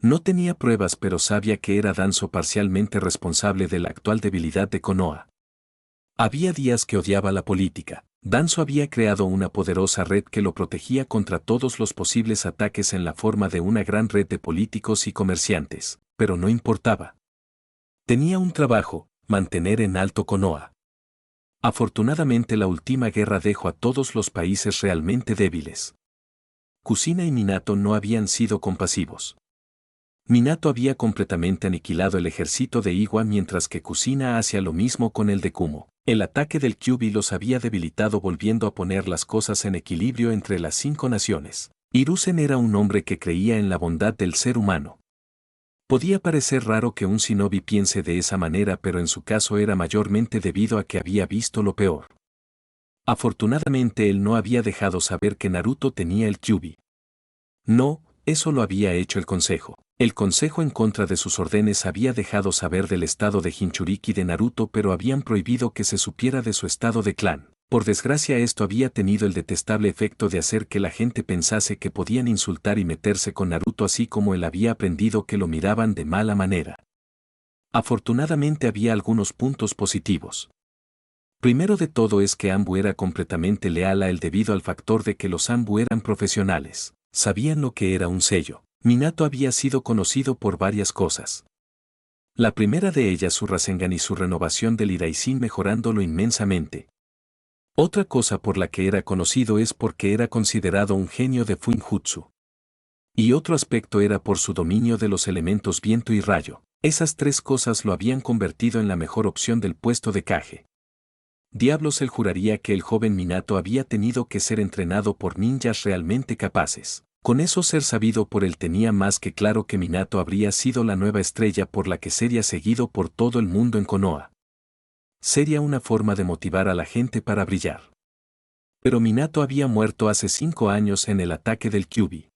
No tenía pruebas, pero sabía que era Danzo parcialmente responsable de la actual debilidad de Konoha. Había días que odiaba la política. Danzo había creado una poderosa red que lo protegía contra todos los posibles ataques en la forma de una gran red de políticos y comerciantes, pero no importaba. Tenía un trabajo: mantener en alto Konoha. Afortunadamente, la última guerra dejó a todos los países realmente débiles. Kushina y Minato no habían sido compasivos. Minato había completamente aniquilado el ejército de Iwa mientras que Kushina hacía lo mismo con el de Kumo. El ataque del Kyuubi los había debilitado, volviendo a poner las cosas en equilibrio entre las 5 naciones. Hiruzen era un hombre que creía en la bondad del ser humano. Podía parecer raro que un shinobi piense de esa manera, pero en su caso era mayormente debido a que había visto lo peor. Afortunadamente él no había dejado saber que Naruto tenía el Kyuubi. No, eso lo había hecho el consejo. El consejo, en contra de sus órdenes, había dejado saber del estado de Jinchuriki de Naruto, pero habían prohibido que se supiera de su estado de clan. Por desgracia, esto había tenido el detestable efecto de hacer que la gente pensase que podían insultar y meterse con Naruto, así como él había aprendido que lo miraban de mala manera. Afortunadamente había algunos puntos positivos. Primero de todo es que Anbu era completamente leal a él debido al factor de que los Anbu eran profesionales. Sabían lo que era un sello. Minato había sido conocido por varias cosas. La primera de ellas su Rasengan y su renovación del Iraishin mejorándolo inmensamente. Otra cosa por la que era conocido es porque era considerado un genio de Fuinjutsu. Y otro aspecto era por su dominio de los elementos viento y rayo. Esas 3 cosas lo habían convertido en la mejor opción del puesto de Kage. Diablos, él juraría que el joven Minato había tenido que ser entrenado por ninjas realmente capaces. Con eso ser sabido por él, tenía más que claro que Minato habría sido la nueva estrella por la que sería seguido por todo el mundo en Konoha. Sería una forma de motivar a la gente para brillar. Pero Minato había muerto hace 5 años en el ataque del Kyuubi.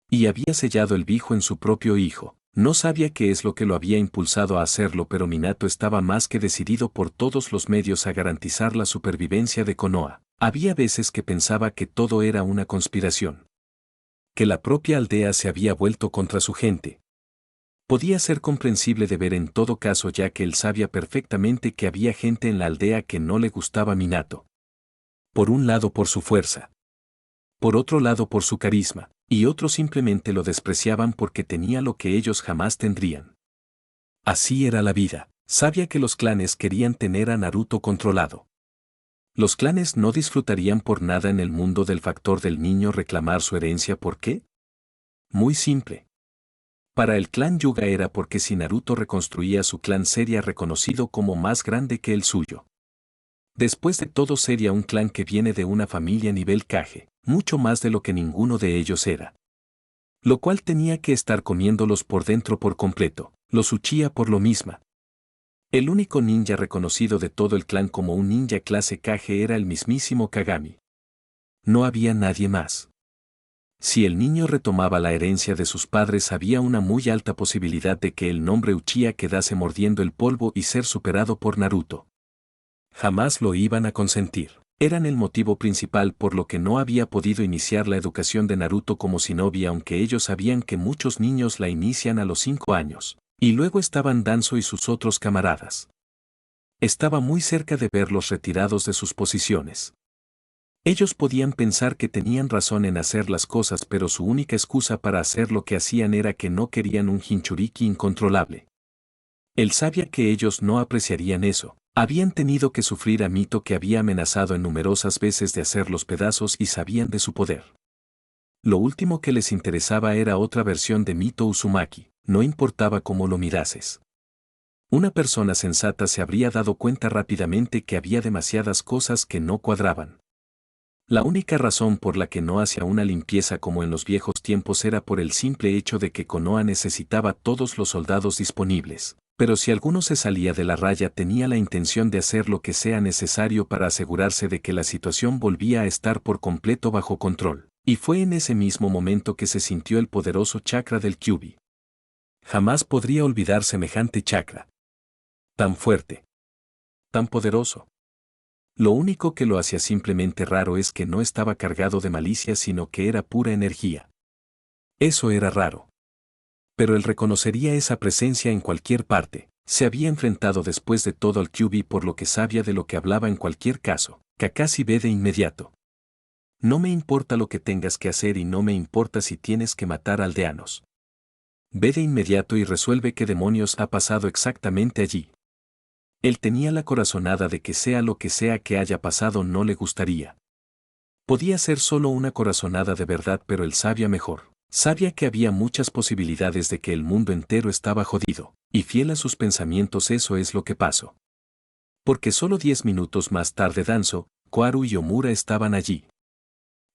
Y había sellado el Biju en su propio hijo. No sabía qué es lo que lo había impulsado a hacerlo, pero Minato estaba más que decidido por todos los medios a garantizar la supervivencia de Konoha. Había veces que pensaba que todo era una conspiración. Que la propia aldea se había vuelto contra su gente. Podía ser comprensible de ver en todo caso, ya que él sabía perfectamente que había gente en la aldea que no le gustaba a Minato. Por un lado por su fuerza. Por otro lado por su carisma, y otros simplemente lo despreciaban porque tenía lo que ellos jamás tendrían. Así era la vida. Sabía que los clanes querían tener a Naruto controlado. Los clanes no disfrutarían por nada en el mundo del factor del niño reclamar su herencia. ¿Por qué? Muy simple. Para el clan Yuga era porque si Naruto reconstruía su clan sería reconocido como más grande que el suyo. Después de todo sería un clan que viene de una familia nivel Kage, mucho más de lo que ninguno de ellos era. Lo cual tenía que estar comiéndolos por dentro por completo. Los Uchiha por lo mismo. El único ninja reconocido de todo el clan como un ninja clase Kage era el mismísimo Kagami. No había nadie más. Si el niño retomaba la herencia de sus padres, había una muy alta posibilidad de que el nombre Uchiha quedase mordiendo el polvo y ser superado por Naruto. Jamás lo iban a consentir. Eran el motivo principal por lo que no había podido iniciar la educación de Naruto como shinobi, aunque ellos sabían que muchos niños la inician a los 5 años. Y luego estaban Danzo y sus otros camaradas. Estaba muy cerca de verlos retirados de sus posiciones. Ellos podían pensar que tenían razón en hacer las cosas, pero su única excusa para hacer lo que hacían era que no querían un Jinchuriki incontrolable. Él sabía que ellos no apreciarían eso. Habían tenido que sufrir a Mito, que había amenazado en numerosas veces de hacerlos pedazos, y sabían de su poder. Lo último que les interesaba era otra versión de Mito Uzumaki, no importaba cómo lo mirases. Una persona sensata se habría dado cuenta rápidamente que había demasiadas cosas que no cuadraban. La única razón por la que no hacía una limpieza como en los viejos tiempos era por el simple hecho de que Konoha necesitaba todos los soldados disponibles. Pero si alguno se salía de la raya, tenía la intención de hacer lo que sea necesario para asegurarse de que la situación volvía a estar por completo bajo control. Y fue en ese mismo momento que se sintió el poderoso chakra del Kyuubi. Jamás podría olvidar semejante chakra. Tan fuerte. Tan poderoso. Lo único que lo hacía simplemente raro es que no estaba cargado de malicia, sino que era pura energía. Eso era raro. Pero él reconocería esa presencia en cualquier parte. Se había enfrentado después de todo al Kyuubi, por lo que sabía de lo que hablaba en cualquier caso. Kakashi ve de inmediato. No me importa lo que tengas que hacer y no me importa si tienes que matar aldeanos. Ve de inmediato y resuelve qué demonios ha pasado exactamente allí. Él tenía la corazonada de que sea lo que sea que haya pasado no le gustaría. Podía ser solo una corazonada de verdad, pero él sabía mejor. Sabía que había muchas posibilidades de que el mundo entero estaba jodido, y fiel a sus pensamientos eso es lo que pasó. Porque solo 10 minutos más tarde Danzo, Koharu y Omura estaban allí.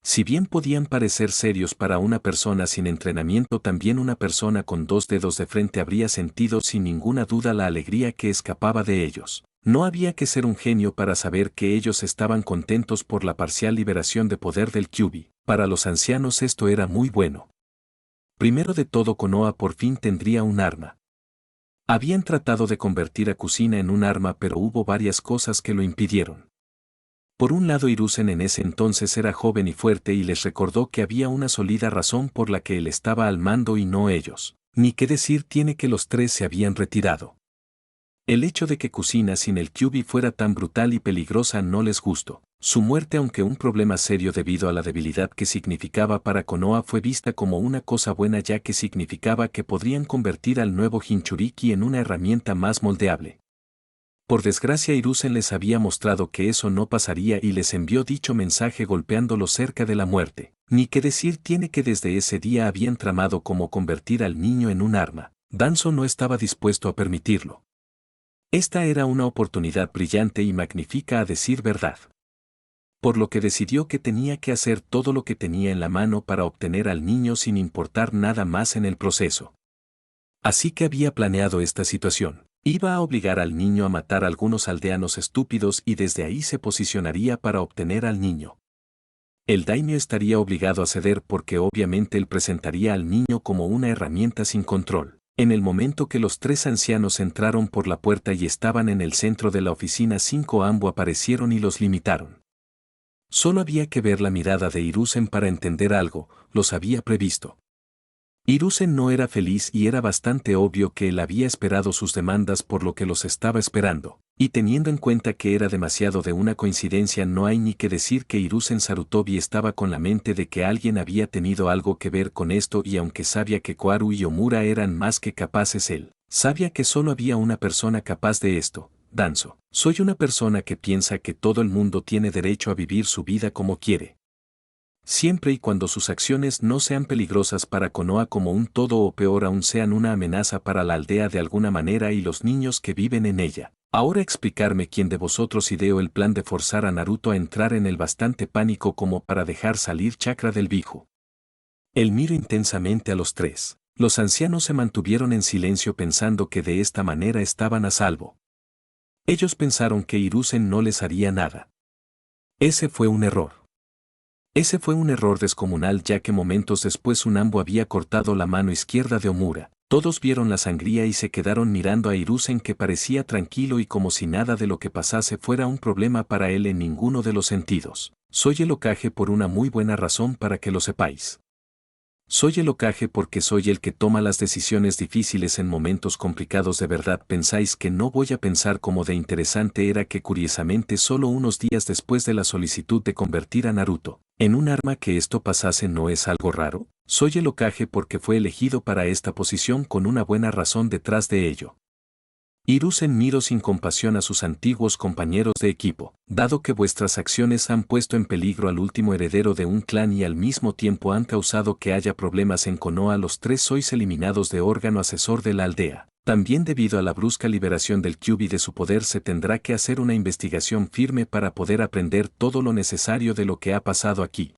Si bien podían parecer serios para una persona sin entrenamiento, también una persona con 2 dedos de frente habría sentido sin ninguna duda la alegría que escapaba de ellos. No había que ser un genio para saber que ellos estaban contentos por la parcial liberación de poder del Kyuubi. Para los ancianos esto era muy bueno. Primero de todo, Konoha por fin tendría un arma. Habían tratado de convertir a Kusina en un arma, pero hubo varias cosas que lo impidieron. Por un lado, Hiruzen en ese entonces era joven y fuerte y les recordó que había una sólida razón por la que él estaba al mando y no ellos. Ni qué decir tiene que los tres se habían retirado. El hecho de que Kusina sin el Kyuubi fuera tan brutal y peligrosa no les gustó. Su muerte, aunque un problema serio debido a la debilidad que significaba para Konoha, fue vista como una cosa buena, ya que significaba que podrían convertir al nuevo Jinchuriki en una herramienta más moldeable. Por desgracia, Hiruzen les había mostrado que eso no pasaría y les envió dicho mensaje golpeándolos cerca de la muerte. Ni qué decir tiene que desde ese día habían tramado cómo convertir al niño en un arma. Danzo no estaba dispuesto a permitirlo. Esta era una oportunidad brillante y magnífica, a decir verdad. Por lo que decidió que tenía que hacer todo lo que tenía en la mano para obtener al niño sin importar nada más en el proceso. Así que había planeado esta situación. Iba a obligar al niño a matar a algunos aldeanos estúpidos y desde ahí se posicionaría para obtener al niño. El daimyo estaría obligado a ceder porque obviamente él presentaría al niño como una herramienta sin control. En el momento que los tres ancianos entraron por la puerta y estaban en el centro de la oficina, 5 Ambo aparecieron y los limitaron. Solo había que ver la mirada de Hiruzen para entender algo, los había previsto. Hiruzen no era feliz y era bastante obvio que él había esperado sus demandas por lo que los estaba esperando, y teniendo en cuenta que era demasiado de una coincidencia, no hay ni que decir que Hiruzen Sarutobi estaba con la mente de que alguien había tenido algo que ver con esto, y aunque sabía que Koharu y Omura eran más que capaces, él sabía que solo había una persona capaz de esto, Danzo. Soy una persona que piensa que todo el mundo tiene derecho a vivir su vida como quiere. Siempre y cuando sus acciones no sean peligrosas para Konoha como un todo, o peor aún sean una amenaza para la aldea de alguna manera y los niños que viven en ella. Ahora explicarme quién de vosotros ideó el plan de forzar a Naruto a entrar en el bastante pánico como para dejar salir chakra del Biju. Él miró intensamente a los tres. Los ancianos se mantuvieron en silencio pensando que de esta manera estaban a salvo. Ellos pensaron que Hiruzen no les haría nada. Ese fue un error. Ese fue un error descomunal, ya que momentos después un Ambo había cortado la mano izquierda de Omura. Todos vieron la sangría y se quedaron mirando a Hiruzen, que parecía tranquilo y como si nada de lo que pasase fuera un problema para él en ninguno de los sentidos. Soy el Hokage por una muy buena razón, para que lo sepáis. Soy el Hokage porque soy el que toma las decisiones difíciles en momentos complicados. ¿De verdad pensáis que no voy a pensar cómo de interesante era que curiosamente solo unos días después de la solicitud de convertir a Naruto en un arma que esto pasase? ¿No es algo raro? Soy el Hokage porque fue elegido para esta posición con una buena razón detrás de ello. Hiruzen miró sin compasión a sus antiguos compañeros de equipo. Dado que vuestras acciones han puesto en peligro al último heredero de un clan y al mismo tiempo han causado que haya problemas en Konoha, los tres sois eliminados de órgano asesor de la aldea. También debido a la brusca liberación del Kyuubi de su poder se tendrá que hacer una investigación firme para poder aprender todo lo necesario de lo que ha pasado aquí.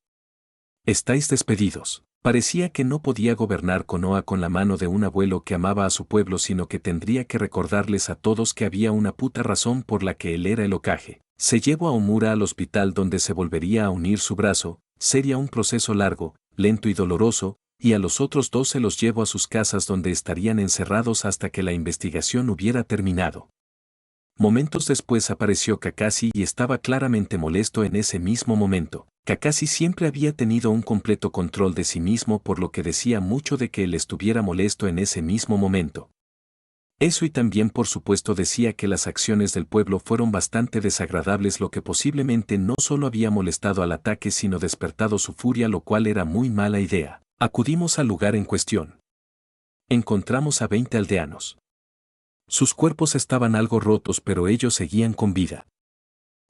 Estáis despedidos. Parecía que no podía gobernar Konoha con la mano de un abuelo que amaba a su pueblo, sino que tendría que recordarles a todos que había una puta razón por la que él era el Hokage. Se llevó a Omura al hospital donde se volvería a unir su brazo, sería un proceso largo, lento y doloroso, y a los otros dos se los llevó a sus casas donde estarían encerrados hasta que la investigación hubiera terminado. Momentos después apareció Kakashi y estaba claramente molesto en ese mismo momento. Kakashi siempre había tenido un completo control de sí mismo, por lo que decía mucho de que él estuviera molesto en ese mismo momento. Eso, y también por supuesto decía que las acciones del pueblo fueron bastante desagradables, lo que posiblemente no solo había molestado al ataque sino despertado su furia, lo cual era muy mala idea. Acudimos al lugar en cuestión. Encontramos a 20 aldeanos. Sus cuerpos estaban algo rotos, pero ellos seguían con vida.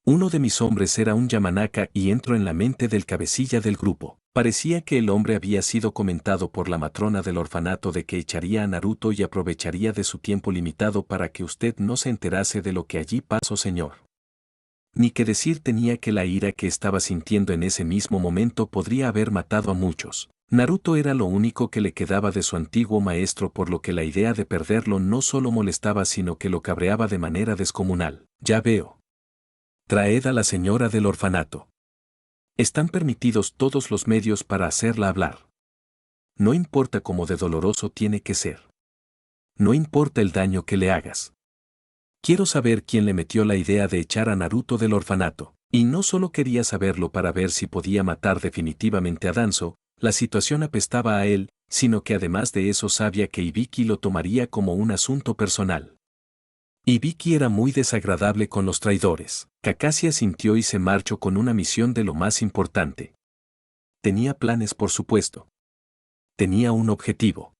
Uno de mis hombres era un Yamanaka y entró en la mente del cabecilla del grupo. Parecía que el hombre había sido comentado por la matrona del orfanato de que echaría a Naruto y aprovecharía de su tiempo limitado para que usted no se enterase de lo que allí pasó, señor. Ni que decir tenía que la ira que estaba sintiendo en ese mismo momento podría haber matado a muchos. Naruto era lo único que le quedaba de su antiguo maestro, por lo que la idea de perderlo no solo molestaba sino que lo cabreaba de manera descomunal. Ya veo. Traed a la señora del orfanato. Están permitidos todos los medios para hacerla hablar. No importa cómo de doloroso tiene que ser. No importa el daño que le hagas. Quiero saber quién le metió la idea de echar a Naruto del orfanato. Y no solo quería saberlo para ver si podía matar definitivamente a Danzo, la situación apestaba a él, sino que además de eso sabía que Ibiki lo tomaría como un asunto personal. Ibiki era muy desagradable con los traidores. Kakashi asintió y se marchó con una misión de lo más importante. Tenía planes, por supuesto. Tenía un objetivo.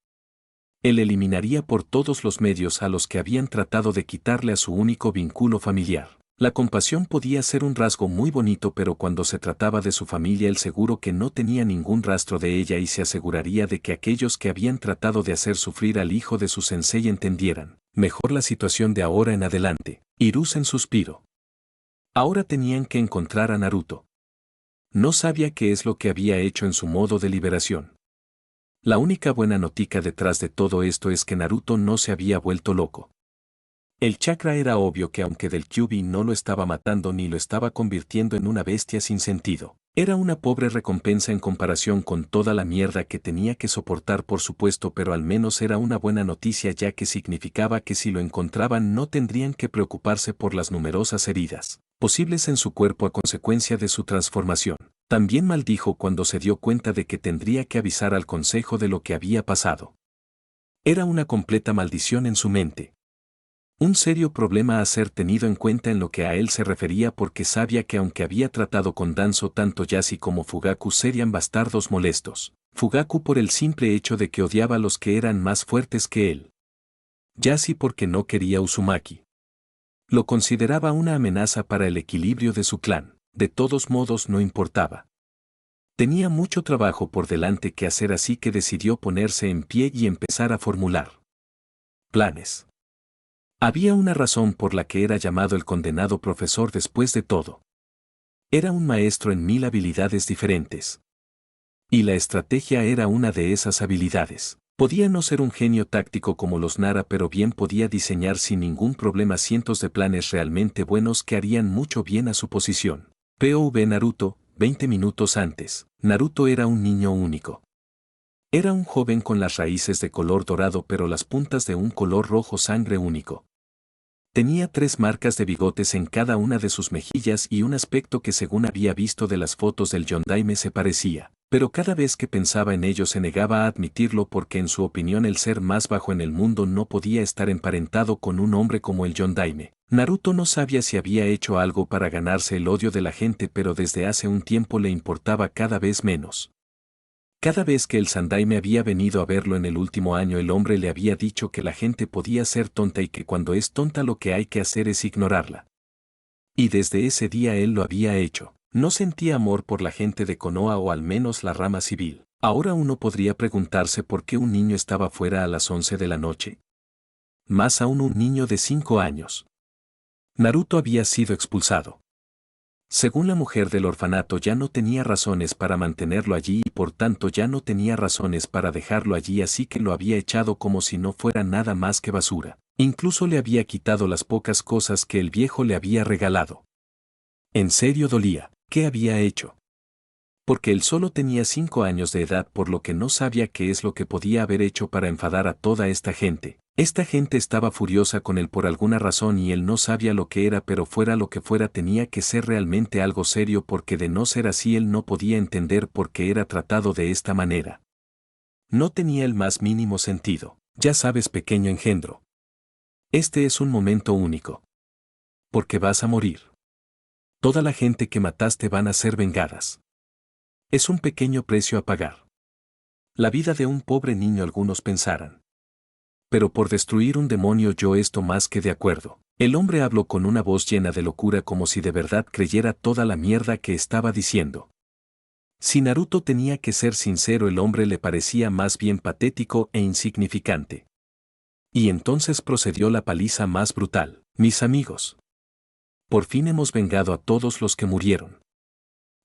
Él eliminaría por todos los medios a los que habían tratado de quitarle a su único vínculo familiar. La compasión podía ser un rasgo muy bonito, pero cuando se trataba de su familia él seguro que no tenía ningún rastro de ella y se aseguraría de que aquellos que habían tratado de hacer sufrir al hijo de su sensei entendieran mejor la situación de ahora en adelante. Hiruzen suspiró. Ahora tenían que encontrar a Naruto. No sabía qué es lo que había hecho en su modo de liberación. La única buena noticia detrás de todo esto es que Naruto no se había vuelto loco. El chakra era obvio que aunque del Kyuubi no lo estaba matando ni lo estaba convirtiendo en una bestia sin sentido, era una pobre recompensa en comparación con toda la mierda que tenía que soportar, por supuesto, pero al menos era una buena noticia, ya que significaba que si lo encontraban no tendrían que preocuparse por las numerosas heridas posibles en su cuerpo a consecuencia de su transformación. También maldijo cuando se dio cuenta de que tendría que avisar al consejo de lo que había pasado. Era una completa maldición en su mente. Un serio problema a ser tenido en cuenta en lo que a él se refería, porque sabía que aunque había tratado con Danzo, tanto Yashi como Fugaku serían bastardos molestos. Fugaku por el simple hecho de que odiaba a los que eran más fuertes que él. Yashi porque no quería Uzumaki. Lo consideraba una amenaza para el equilibrio de su clan. De todos modos no importaba. Tenía mucho trabajo por delante que hacer, así que decidió ponerse en pie y empezar a formular planes. Había una razón por la que era llamado el condenado profesor después de todo. Era un maestro en 1000 habilidades diferentes. Y la estrategia era una de esas habilidades. Podía no ser un genio táctico como los Nara, pero bien podía diseñar sin ningún problema cientos de planes realmente buenos que harían mucho bien a su posición. POV Naruto, 20 minutos antes. Naruto era un niño único. Era un joven con las raíces de color dorado pero las puntas de un color rojo sangre único. Tenía 3 marcas de bigotes en cada una de sus mejillas y un aspecto que, según había visto de las fotos del Yondaime, se parecía Pero cada vez que pensaba en ello se negaba a admitirlo porque en su opinión el ser más bajo en el mundo no podía estar emparentado con un hombre como el Yondaime. Naruto no sabía si había hecho algo para ganarse el odio de la gente, pero desde hace un tiempo le importaba cada vez menos. Cada vez que el Sandaime había venido a verlo en el último año, el hombre le había dicho que la gente podía ser tonta y que cuando es tonta lo que hay que hacer es ignorarla. Y desde ese día él lo había hecho. No sentía amor por la gente de Konoha, o al menos la rama civil. Ahora uno podría preguntarse por qué un niño estaba fuera a las 11 de la noche. Más aún un niño de 5 años. Naruto había sido expulsado. Según la mujer del orfanato, ya no tenía razones para mantenerlo allí y por tanto ya no tenía razones para dejarlo allí, así que lo había echado como si no fuera nada más que basura. Incluso le había quitado las pocas cosas que el viejo le había regalado. En serio dolía. ¿Qué había hecho? Porque él solo tenía 5 años de edad, por lo que no sabía qué es lo que podía haber hecho para enfadar a toda esta gente. Esta gente estaba furiosa con él por alguna razón y él no sabía lo que era, pero fuera lo que fuera tenía que ser realmente algo serio, porque de no ser así él no podía entender por qué era tratado de esta manera. No tenía el más mínimo sentido. Ya sabes, pequeño engendro. Este es un momento único. Porque vas a morir. Toda la gente que mataste van a ser vengadas. Es un pequeño precio a pagar. La vida de un pobre niño, algunos pensarán. Pero por destruir un demonio yo estoy más que de acuerdo. El hombre habló con una voz llena de locura, como si de verdad creyera toda la mierda que estaba diciendo. Si Naruto tenía que ser sincero, el hombre le parecía más bien patético e insignificante. Y entonces procedió la paliza más brutal. Mis amigos. Por fin hemos vengado a todos los que murieron.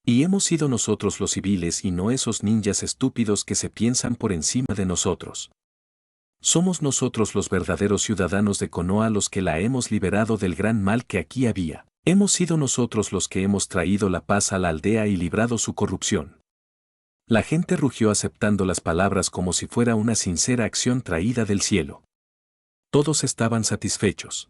Y hemos sido nosotros los civiles y no esos ninjas estúpidos que se piensan por encima de nosotros. Somos nosotros los verdaderos ciudadanos de Konoha los que la hemos liberado del gran mal que aquí había. Hemos sido nosotros los que hemos traído la paz a la aldea y librado su corrupción. La gente rugió aceptando las palabras como si fuera una sincera acción traída del cielo. Todos estaban satisfechos.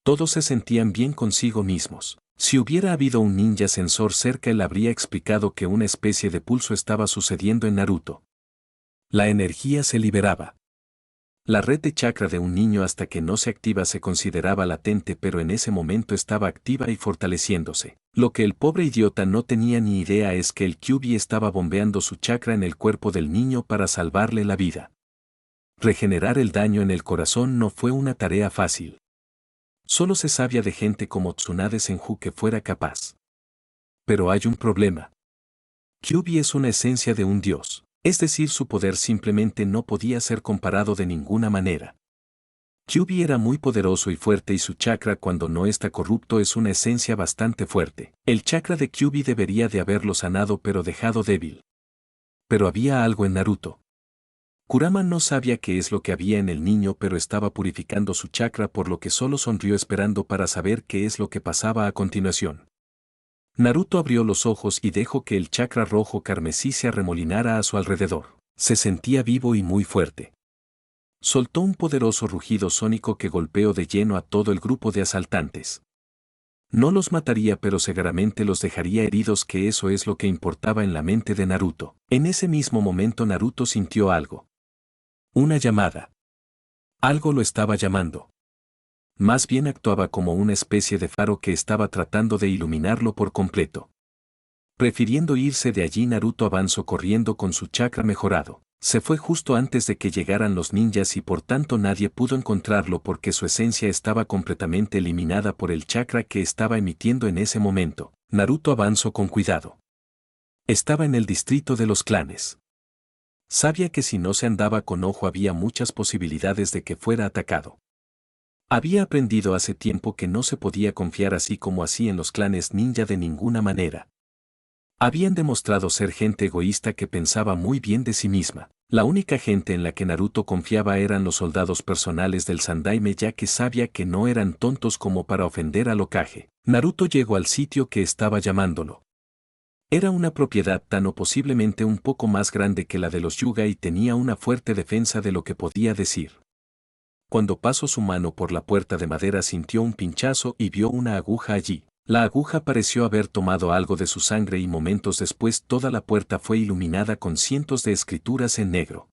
Todos se sentían bien consigo mismos. Si hubiera habido un ninja sensor cerca, él habría explicado que una especie de pulso estaba sucediendo en Naruto. La energía se liberaba. La red de chakra de un niño hasta que no se activa se consideraba latente, pero en ese momento estaba activa y fortaleciéndose. Lo que el pobre idiota no tenía ni idea es que el Kyuubi estaba bombeando su chakra en el cuerpo del niño para salvarle la vida. Regenerar el daño en el corazón no fue una tarea fácil. Solo se sabía de gente como Tsunade Senju que fuera capaz. Pero hay un problema. Kyuubi es una esencia de un dios, es decir, su poder simplemente no podía ser comparado de ninguna manera. Kyuubi era muy poderoso y fuerte, y su chakra, cuando no está corrupto, es una esencia bastante fuerte. El chakra de Kyuubi debería de haberlo sanado pero dejado débil. Pero había algo en Naruto. Kurama no sabía qué es lo que había en el niño, pero estaba purificando su chakra, por lo que solo sonrió esperando para saber qué es lo que pasaba a continuación. Naruto abrió los ojos y dejó que el chakra rojo carmesí se arremolinara a su alrededor. Se sentía vivo y muy fuerte. Soltó un poderoso rugido sónico que golpeó de lleno a todo el grupo de asaltantes. No los mataría, pero seguramente los dejaría heridos, que eso es lo que importaba en la mente de Naruto. En ese mismo momento Naruto sintió algo. Una llamada. Algo lo estaba llamando. Más bien actuaba como una especie de faro que estaba tratando de iluminarlo por completo. Prefiriendo irse de allí, Naruto avanzó corriendo con su chakra mejorado. Se fue justo antes de que llegaran los ninjas y por tanto nadie pudo encontrarlo porque su esencia estaba completamente eliminada por el chakra que estaba emitiendo en ese momento. Naruto avanzó con cuidado. Estaba en el distrito de los clanes. Sabía que si no se andaba con ojo había muchas posibilidades de que fuera atacado. Había aprendido hace tiempo que no se podía confiar así como así en los clanes ninja de ninguna manera. Habían demostrado ser gente egoísta que pensaba muy bien de sí misma. La única gente en la que Naruto confiaba eran los soldados personales del Sandaime, ya que sabía que no eran tontos como para ofender al Hokage. Naruto llegó al sitio que estaba llamándolo. Era una propiedad tan o posiblemente un poco más grande que la de los Yuga y tenía una fuerte defensa de lo que podía decir. Cuando pasó su mano por la puerta de madera sintió un pinchazo y vio una aguja allí. La aguja pareció haber tomado algo de su sangre y momentos después toda la puerta fue iluminada con cientos de escrituras en negro.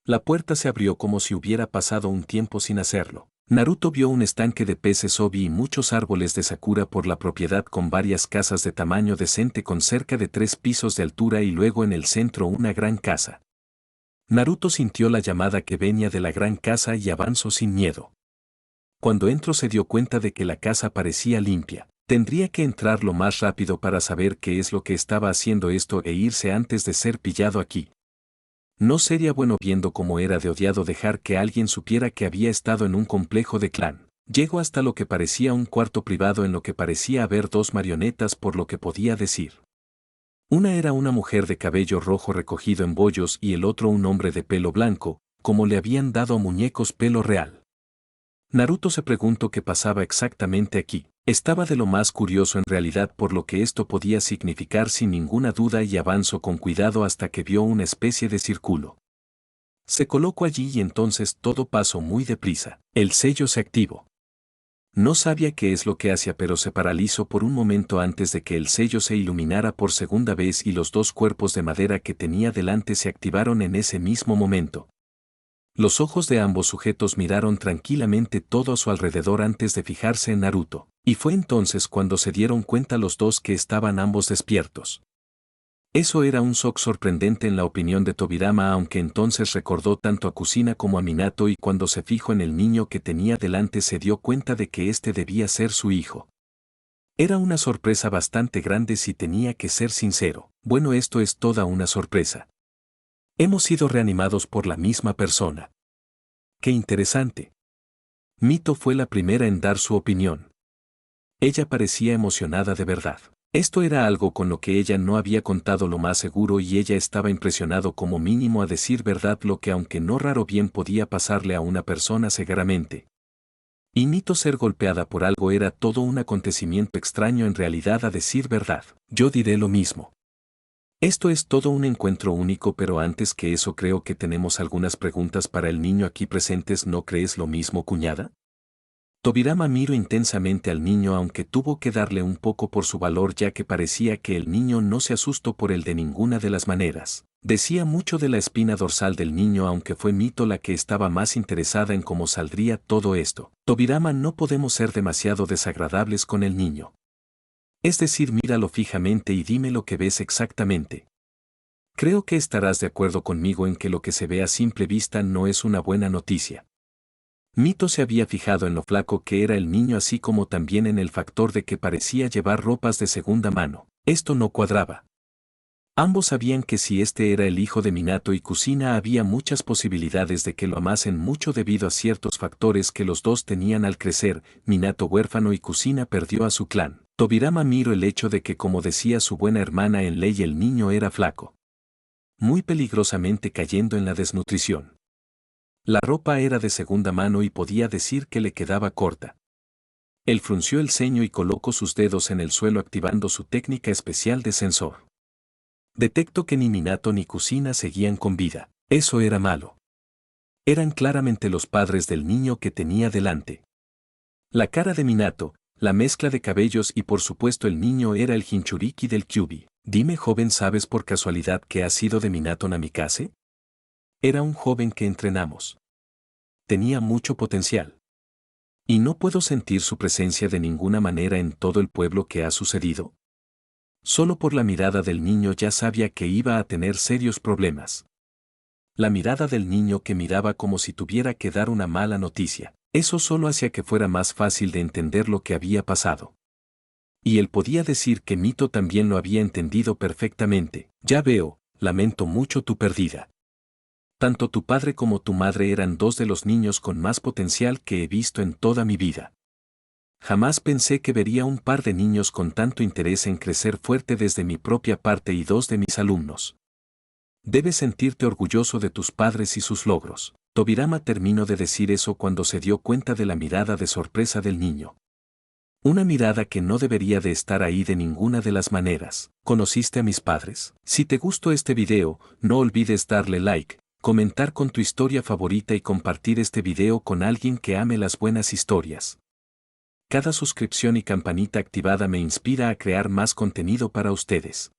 La puerta se abrió como si hubiera pasado un tiempo sin hacerlo. Naruto vio un estanque de peces obi y muchos árboles de sakura por la propiedad con varias casas de tamaño decente con cerca de 3 pisos de altura y luego en el centro una gran casa. Naruto sintió la llamada que venía de la gran casa y avanzó sin miedo. Cuando entró se dio cuenta de que la casa parecía limpia. Tendría que entrar lo más rápido para saber qué es lo que estaba haciendo esto e irse antes de ser pillado aquí. No sería bueno viendo cómo era de odiado dejar que alguien supiera que había estado en un complejo de clan. Llegó hasta lo que parecía un cuarto privado en lo que parecía haber 2 marionetas por lo que podía decir. Una era una mujer de cabello rojo recogido en bollos y el otro un hombre de pelo blanco, como le habían dado a muñecos pelo real. Naruto se preguntó qué pasaba exactamente aquí. Estaba de lo más curioso en realidad por lo que esto podía significar sin ninguna duda y avanzó con cuidado hasta que vio una especie de círculo. Se colocó allí y entonces todo pasó muy deprisa. El sello se activó. No sabía qué es lo que hacía pero se paralizó por un momento antes de que el sello se iluminara por segunda vez y los 2 cuerpos de madera que tenía delante se activaron en ese mismo momento. Los ojos de ambos sujetos miraron tranquilamente todo a su alrededor antes de fijarse en Naruto, y fue entonces cuando se dieron cuenta los dos que estaban ambos despiertos. Eso era un shock sorprendente en la opinión de Tobirama, aunque entonces recordó tanto a Kusina como a Minato y cuando se fijó en el niño que tenía delante se dio cuenta de que este debía ser su hijo. Era una sorpresa bastante grande si tenía que ser sincero. Bueno, esto es toda una sorpresa. Hemos sido reanimados por la misma persona. ¡Qué interesante! Mito fue la primera en dar su opinión. Ella parecía emocionada de verdad. Esto era algo con lo que ella no había contado lo más seguro y ella estaba impresionado como mínimo a decir verdad lo que aunque no raro bien podía pasarle a una persona cegaramente. Y Mito ser golpeada por algo era todo un acontecimiento extraño en realidad a decir verdad. Yo diré lo mismo. Esto es todo un encuentro único, pero antes que eso creo que tenemos algunas preguntas para el niño aquí presentes. ¿No crees lo mismo, cuñada? Tobirama miró intensamente al niño aunque tuvo que darle un poco por su valor ya que parecía que el niño no se asustó por él de ninguna de las maneras. Decía mucho de la espina dorsal del niño aunque fue Mito la que estaba más interesada en cómo saldría todo esto. Tobirama, no podemos ser demasiado desagradables con el niño. Es decir, míralo fijamente y dime lo que ves exactamente. Creo que estarás de acuerdo conmigo en que lo que se ve a simple vista no es una buena noticia. Mito se había fijado en lo flaco que era el niño así como también en el factor de que parecía llevar ropas de segunda mano. Esto no cuadraba. Ambos sabían que si este era el hijo de Minato y Kusina había muchas posibilidades de que lo amasen mucho debido a ciertos factores que los dos tenían al crecer. Minato huérfano y Kusina perdió a su clan. Tobirama miró el hecho de que, como decía su buena hermana en ley, el niño era flaco. Muy peligrosamente cayendo en la desnutrición. La ropa era de segunda mano y podía decir que le quedaba corta. Él frunció el ceño y colocó sus dedos en el suelo activando su técnica especial de sensor. Detectó que ni Minato ni Kusina seguían con vida. Eso era malo. Eran claramente los padres del niño que tenía delante. La cara de Minato, la mezcla de cabellos y por supuesto el niño era el Jinchuriki del Kyuubi. Dime, joven, ¿sabes por casualidad qué ha sido de Minato Namikaze? Era un joven que entrenamos. Tenía mucho potencial. Y no puedo sentir su presencia de ninguna manera en todo el pueblo. ¿Qué ha sucedido? Solo por la mirada del niño ya sabía que iba a tener serios problemas. La mirada del niño que miraba como si tuviera que dar una mala noticia. Eso solo hacía que fuera más fácil de entender lo que había pasado. Y él podía decir que Mito también lo había entendido perfectamente. Ya veo, lamento mucho tu pérdida. Tanto tu padre como tu madre eran 2 de los niños con más potencial que he visto en toda mi vida. Jamás pensé que vería un par de niños con tanto interés en crecer fuerte desde mi propia parte y 2 de mis alumnos. Debes sentirte orgulloso de tus padres y sus logros. Tobirama terminó de decir eso cuando se dio cuenta de la mirada de sorpresa del niño. Una mirada que no debería de estar ahí de ninguna de las maneras. ¿Conociste a mis padres? Si te gustó este video, no olvides darle like, comentar con tu historia favorita y compartir este video con alguien que ame las buenas historias. Cada suscripción y campanita activada me inspira a crear más contenido para ustedes.